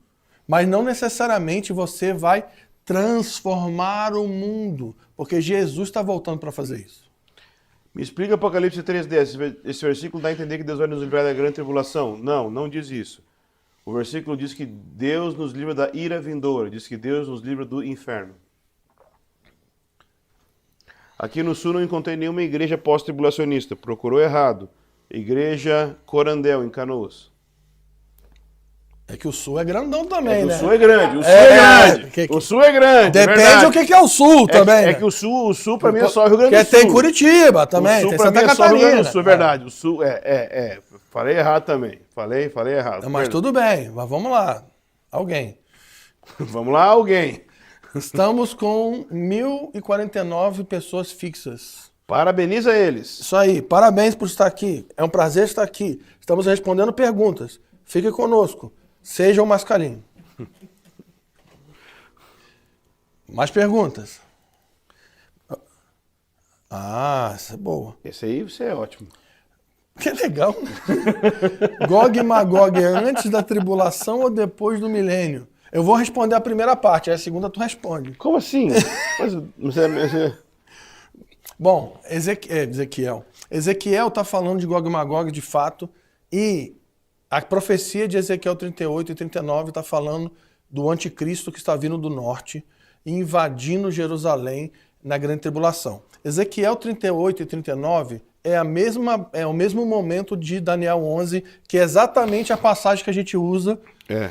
[SPEAKER 2] Mas não necessariamente você vai transformar o mundo, porque Jesus está voltando para fazer isso.
[SPEAKER 1] Me explica Apocalipse 3:10. Esse versículo dá a entender que Deus vai nos livrar da grande tribulação. Não, não diz isso. O versículo diz que Deus nos livra da ira vindoura. Diz que Deus nos livra do inferno. Aqui no Sul não encontrei nenhuma igreja pós-tribulacionista. Procurou errado. Igreja Corandel, em Canoas.
[SPEAKER 2] É que o Sul é grandão também, né?
[SPEAKER 1] O Sul é grande. O Sul é grande. O Sul é grande.
[SPEAKER 2] Depende do que é o Sul também.
[SPEAKER 1] É que o Sul para mim é só o Rio Grande do Sul.
[SPEAKER 2] Porque tem Curitiba também, tem Santa Catarina.
[SPEAKER 1] Rio Grande do Sul, é verdade. O Sul falei errado também. Falei errado.
[SPEAKER 2] Mas tudo bem, mas vamos lá. Alguém.
[SPEAKER 1] Vamos lá, alguém.
[SPEAKER 2] Estamos com 1.049 pessoas fixas.
[SPEAKER 1] Parabeniza eles.
[SPEAKER 2] Isso aí, parabéns por estar aqui. É um prazer estar aqui. Estamos respondendo perguntas. Fique conosco. Seja o Mascalinho. Mais perguntas? Ah, essa é boa.
[SPEAKER 1] Esse aí você é ótimo.
[SPEAKER 2] Que legal. Gog e Magog é antes da tribulação ou depois do milênio? Eu vou responder a primeira parte, aí a segunda tu responde.
[SPEAKER 1] Como assim?
[SPEAKER 2] Bom, Ezequiel. Ezequiel está falando de Gog e Magog de fato, e a profecia de Ezequiel 38 e 39 está falando do anticristo que está vindo do norte e invadindo Jerusalém na grande tribulação. Ezequiel 38 e 39 é o mesmo momento de Daniel 11, que é exatamente a passagem que a gente usa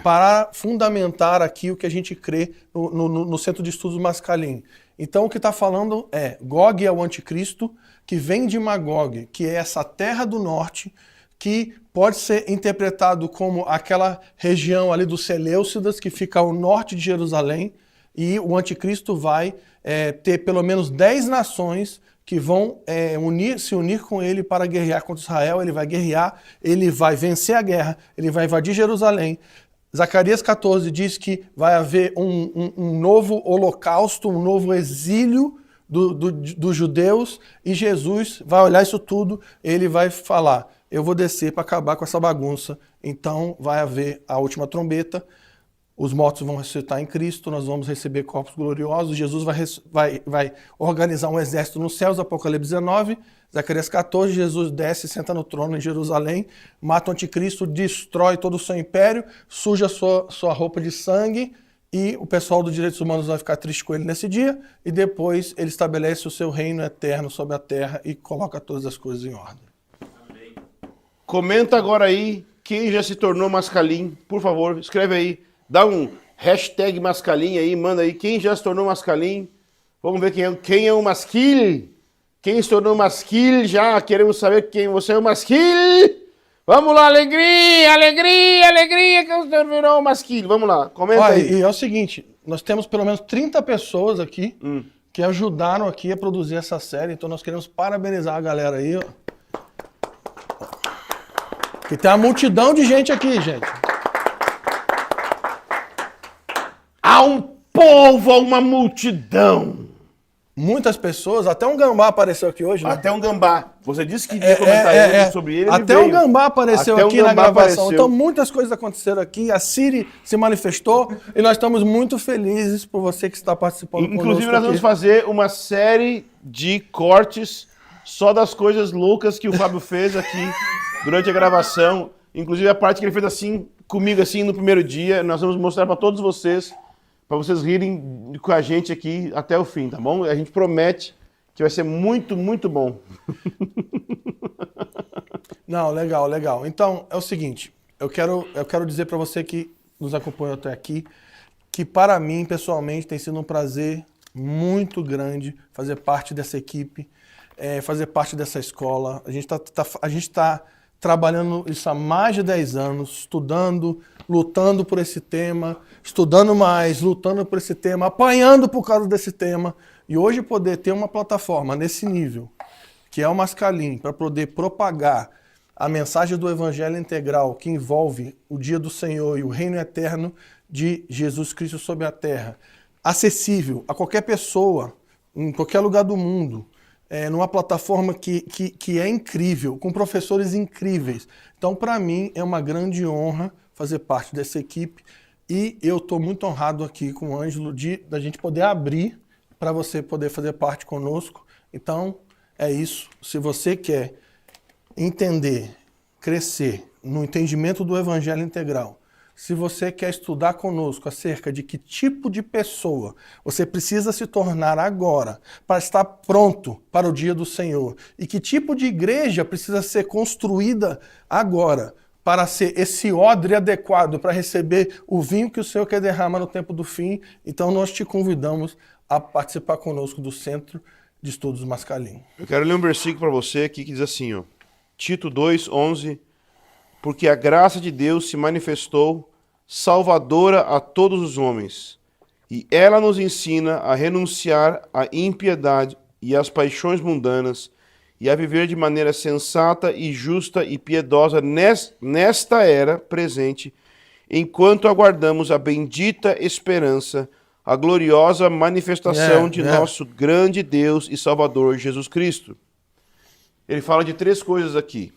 [SPEAKER 2] para fundamentar aqui o que a gente crê no Centro de Estudos Mascalim. Então o que está falando é, Gog é o anticristo, que vem de Magog, que é essa terra do norte, que pode ser interpretado como aquela região ali dos Seleucidas, que fica ao norte de Jerusalém, e o anticristo vai ter pelo menos 10 nações que vão se unir com ele para guerrear contra Israel. Ele vai guerrear, ele vai vencer a guerra, ele vai invadir Jerusalém. Zacarias 14 diz que vai haver um novo holocausto, um novo exílio dos judeus, e Jesus vai olhar isso tudo, ele vai falar, eu vou descer para acabar com essa bagunça, então vai haver a última trombeta, os mortos vão ressuscitar em Cristo, nós vamos receber corpos gloriosos, Jesus vai organizar um exército nos céus, Apocalipse 19, Zacarias 14, Jesus desce, senta no trono em Jerusalém, mata o anticristo, destrói todo o seu império, suja sua roupa de sangue, e o pessoal dos direitos humanos vai ficar triste com ele nesse dia, e depois ele estabelece o seu reino eterno sobre a terra e coloca todas as coisas em ordem.
[SPEAKER 3] Amém.
[SPEAKER 1] Comenta agora aí quem já se tornou Mascalim, por favor, escreve aí. Dá um hashtag Mascalim aí, manda aí quem já se tornou Mascalim. Vamos ver quem é o Masquil. Quem se tornou Masquil já, queremos saber quem você é o Masquil. Vamos lá, alegria, alegria, alegria que você virou o Masquil. Vamos lá, comenta aí.
[SPEAKER 2] E é o seguinte, nós temos pelo menos 30 pessoas aqui que ajudaram aqui a produzir essa série, então nós queremos parabenizar a galera aí. Ó. Que tem uma multidão de gente aqui, gente.
[SPEAKER 1] Há um povo, há uma multidão.
[SPEAKER 2] Muitas pessoas, até um gambá apareceu aqui hoje, né?
[SPEAKER 1] Até um gambá. Você disse que ia comentar sobre ele.
[SPEAKER 2] Até
[SPEAKER 1] veio.
[SPEAKER 2] um gambá apareceu
[SPEAKER 1] Até
[SPEAKER 2] aqui
[SPEAKER 1] um
[SPEAKER 2] na
[SPEAKER 1] gambá
[SPEAKER 2] gravação.
[SPEAKER 1] apareceu.
[SPEAKER 2] Então muitas coisas aconteceram aqui. A Siri se manifestou e nós estamos muito felizes por você que está participando conosco.
[SPEAKER 1] Inclusive nós vamos
[SPEAKER 2] aqui.
[SPEAKER 1] fazer uma série de cortes só das coisas loucas que o Fábio fez aqui durante a gravação. Inclusive a parte que ele fez assim, comigo assim no primeiro dia. Nós vamos mostrar para todos vocês. Para vocês rirem com a gente aqui até o fim, tá bom? A gente promete que vai ser muito, muito bom.
[SPEAKER 2] Não, legal, legal. Então, é o seguinte, eu quero dizer para você que nos acompanhou até aqui, que para mim, pessoalmente, tem sido um prazer muito grande fazer parte dessa equipe, fazer parte dessa escola. A gente está trabalhando isso há mais de 10 anos, estudando, lutando por esse tema, estudando mais, lutando por esse tema, apanhando por causa desse tema. E hoje poder ter uma plataforma nesse nível, que é o Mascalim, para poder propagar a mensagem do Evangelho integral que envolve o dia do Senhor e o reino eterno de Jesus Cristo sobre a terra, acessível a qualquer pessoa, em qualquer lugar do mundo, numa plataforma que é incrível, com professores incríveis. Então, para mim, é uma grande honra fazer parte dessa equipe e eu estou muito honrado aqui com o Ângelo da gente poder abrir para você poder fazer parte conosco. Então, é isso. Se você quer entender, crescer no entendimento do Evangelho integral, se você quer estudar conosco acerca de que tipo de pessoa você precisa se tornar agora para estar pronto para o dia do Senhor e que tipo de igreja precisa ser construída agora para ser esse odre adequado para receber o vinho que o Senhor quer derramar no tempo do fim, então nós te convidamos a participar conosco do Centro de Estudos Mascalim.
[SPEAKER 1] Eu quero ler um versículo para você aqui que diz assim, ó, Tito 2:11, porque a graça de Deus se manifestou salvadora a todos os homens, e ela nos ensina a renunciar à impiedade e às paixões mundanas, e a viver de maneira sensata e justa e piedosa nesta era presente, enquanto aguardamos a bendita esperança, a gloriosa manifestação de nosso grande Deus e Salvador Jesus Cristo. Ele fala de 3 coisas aqui.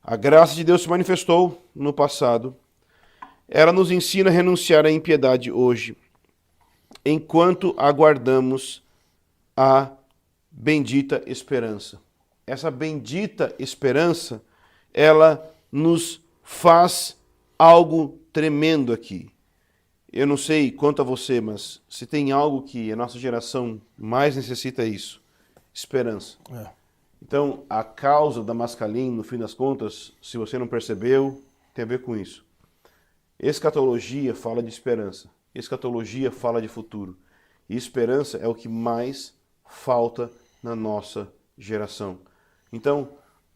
[SPEAKER 1] A graça de Deus se manifestou no passado. Ela nos ensina a renunciar à impiedade hoje, enquanto aguardamos a bendita esperança. Essa bendita esperança, ela nos faz algo tremendo aqui. Eu não sei quanto a você, mas se tem algo que a nossa geração mais necessita é isso, esperança. Então, a causa da Mascalim, no fim das contas, se você não percebeu, tem a ver com isso. Escatologia fala de esperança. Escatologia fala de futuro. E esperança é o que mais falta na nossa geração. Então,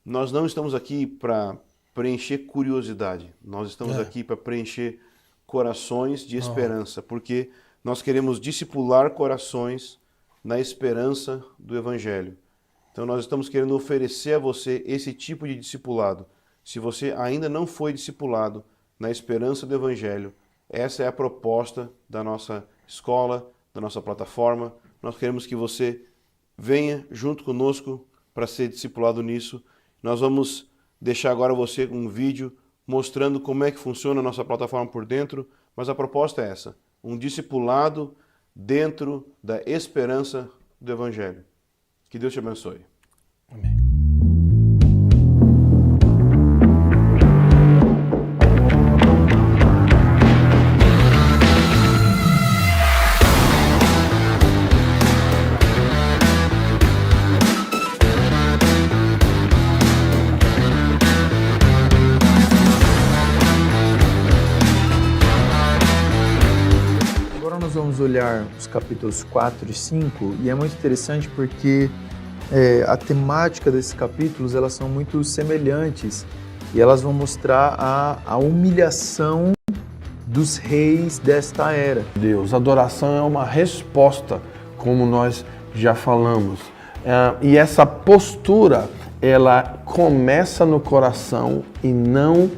[SPEAKER 1] nós não estamos aqui para preencher curiosidade. Nós estamos aqui para preencher corações de esperança, porque nós queremos discipular corações na esperança do Evangelho. Então nós estamos querendo oferecer a você esse tipo de discipulado. Se você ainda não foi discipulado na esperança do Evangelho, essa é a proposta da nossa escola, da nossa plataforma. Nós queremos que você venha junto conosco para ser discipulado nisso. Nós vamos deixar agora você um vídeo mostrando como é que funciona a nossa plataforma por dentro, mas a proposta é essa, um discipulado dentro da esperança do Evangelho. Que Deus te abençoe.
[SPEAKER 2] Amém.
[SPEAKER 4] Vamos olhar os capítulos 4 e 5 e é muito interessante porque a temática desses capítulos elas são muito semelhantes e elas vão mostrar a humilhação dos reis desta era.
[SPEAKER 2] Deus, adoração é uma resposta, como nós já falamos. E essa postura, ela começa no coração e não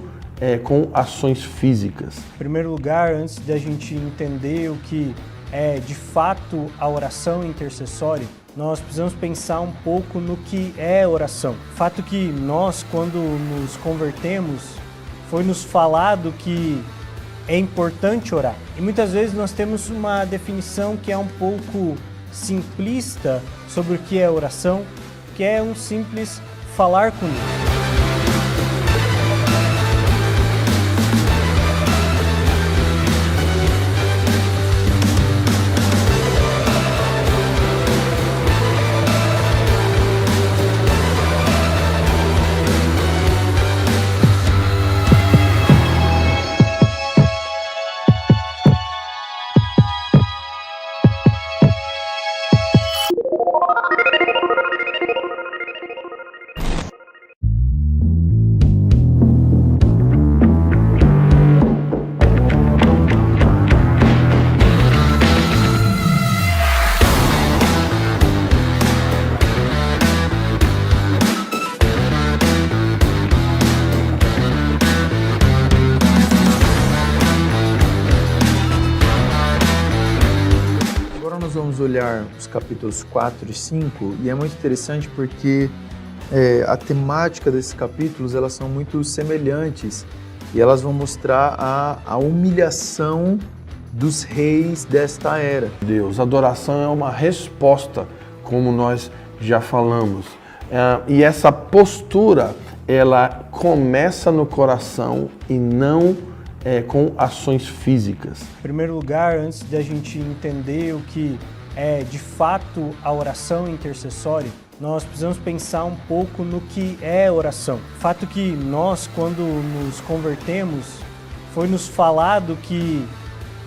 [SPEAKER 2] com ações físicas.
[SPEAKER 5] Em primeiro lugar, antes de a gente entender o que é de fato a oração intercessória, nós precisamos pensar um pouco no que é oração. O fato que nós, quando nos convertemos, foi nos falado que é importante orar. E muitas vezes nós temos uma definição que é um pouco simplista sobre o que é oração, que é um simples falar com Deus.
[SPEAKER 4] nós vamos olhar os capítulos 4 e 5 e é muito interessante porque a temática desses capítulos elas são muito semelhantes e elas vão mostrar a humilhação dos reis desta era.
[SPEAKER 2] Deus, adoração é uma resposta, como nós já falamos. E essa postura, ela começa no coração e não com ações físicas.
[SPEAKER 5] Em primeiro lugar, antes de a gente entender o que é de fato a oração intercessória, nós precisamos pensar um pouco no que é oração. O fato que nós, quando nos convertemos, foi nos falado que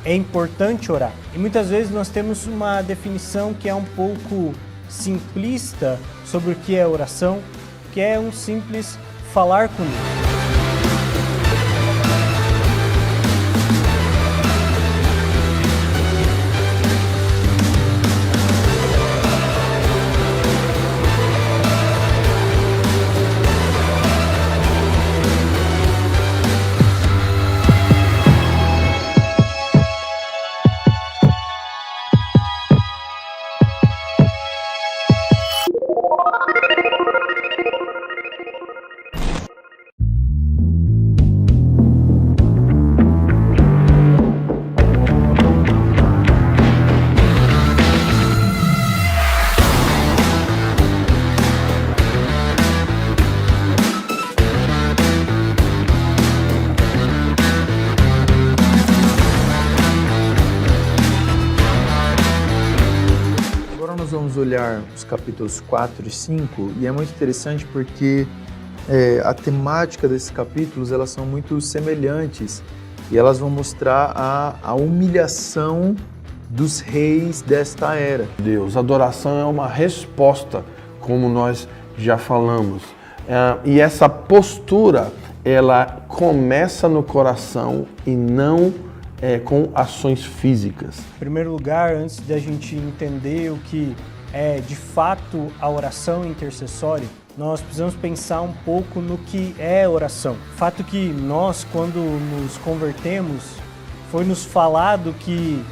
[SPEAKER 5] é importante orar. E muitas vezes nós temos uma definição que é um pouco simplista sobre o que é oração, que é um simples falar com Deus.
[SPEAKER 4] Nós vamos olhar os capítulos 4 e 5 e é muito interessante porque a temática desses capítulos elas são muito semelhantes e elas vão mostrar a humilhação dos reis desta era.
[SPEAKER 2] Deus, adoração é uma resposta, como nós já falamos. E essa postura, ela começa no coração e não com ações físicas.
[SPEAKER 5] Em primeiro lugar, antes de a gente entender o que é de fato a oração intercessória, nós precisamos pensar um pouco no que é oração. O fato que nós, quando nos convertemos, foi nos falado que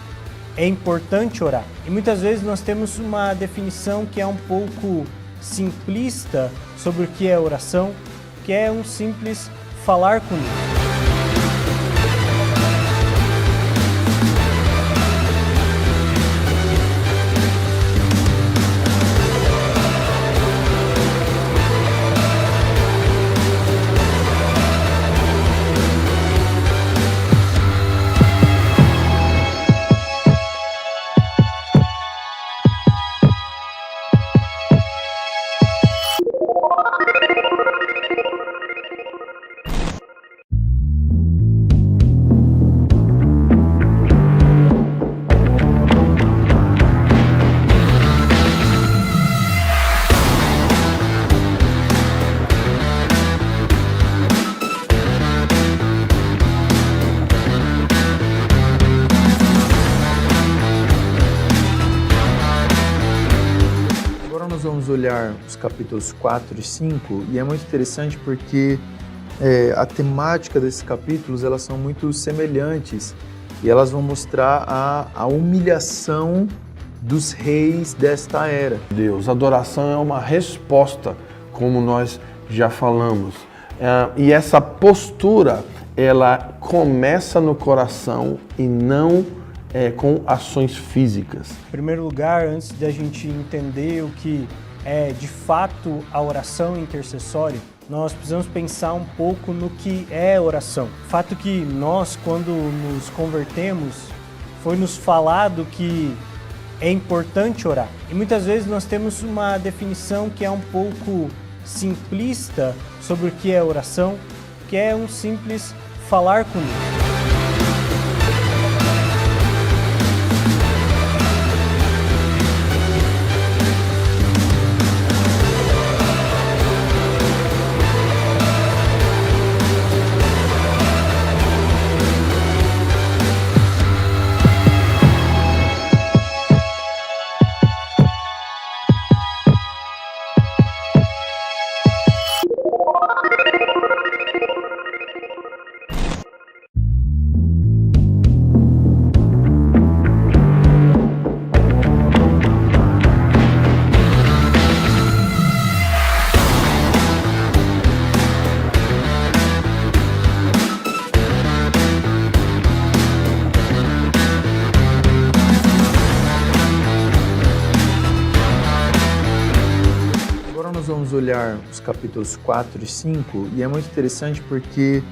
[SPEAKER 5] é importante orar. E muitas vezes nós temos uma definição que é um pouco simplista sobre o que é oração, que é um simples falar com Deus.
[SPEAKER 4] Nós vamos olhar os capítulos 4 e 5 e é muito interessante porque a temática desses capítulos elas são muito semelhantes e elas vão mostrar a humilhação dos reis desta era.
[SPEAKER 2] Deus, adoração é uma resposta, como nós já falamos. E essa postura, ela começa no coração e não com ações físicas.
[SPEAKER 5] Em primeiro lugar, antes de a gente entender o que é de fato a oração intercessória, nós precisamos pensar um pouco no que é oração. O fato que nós, quando nos convertemos, foi nos falado que é importante orar. E muitas vezes nós temos uma definição que é um pouco simplista sobre o que é oração, que é um simples falar com Deus.
[SPEAKER 4] olhar os capítulos 4 e 5 e é muito interessante porque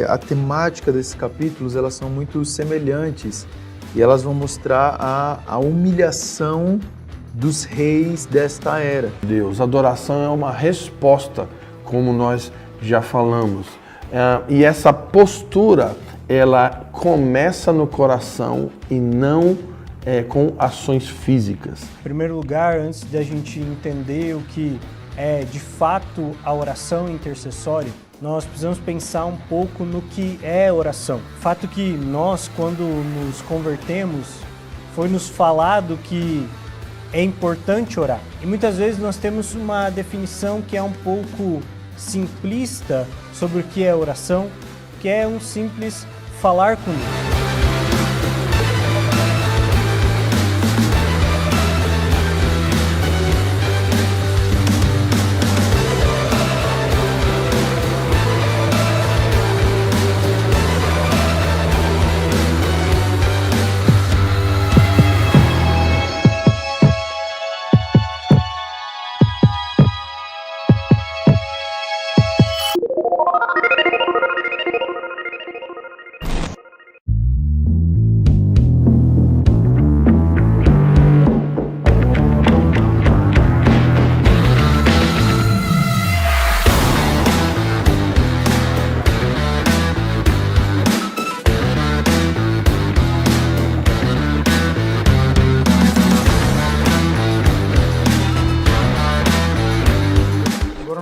[SPEAKER 4] a temática desses capítulos elas são muito semelhantes e elas vão mostrar a humilhação dos reis desta era.
[SPEAKER 2] Deus, adoração é uma resposta, como nós já falamos. E essa postura, ela começa no coração e não com ações físicas.
[SPEAKER 5] Em primeiro lugar, antes de a gente entender o que é de fato a oração intercessória, nós precisamos pensar um pouco no que é oração. O fato que nós, quando nos convertemos, foi nos falado que é importante orar. E muitas vezes nós temos uma definição que é um pouco simplista sobre o que é oração, que é um simples falar com Deus.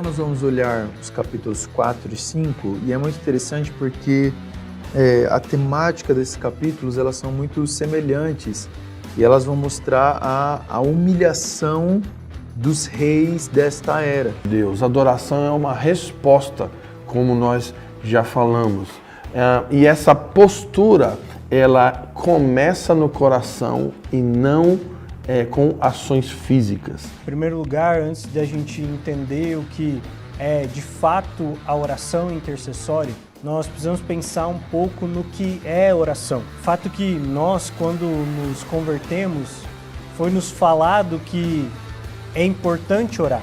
[SPEAKER 4] Nós vamos olhar os capítulos 4 e 5 e é muito interessante porque a temática desses capítulos elas são muito semelhantes e elas vão mostrar a humilhação dos reis desta era.
[SPEAKER 2] Deus, adoração é uma resposta, como nós já falamos. E essa postura, ela começa no coração e não com ações físicas.
[SPEAKER 5] Em primeiro lugar, antes de a gente entender o que é de fato a oração intercessória, nós precisamos pensar um pouco no que é oração. O fato que nós, quando nos convertemos, foi nos falado que é importante orar.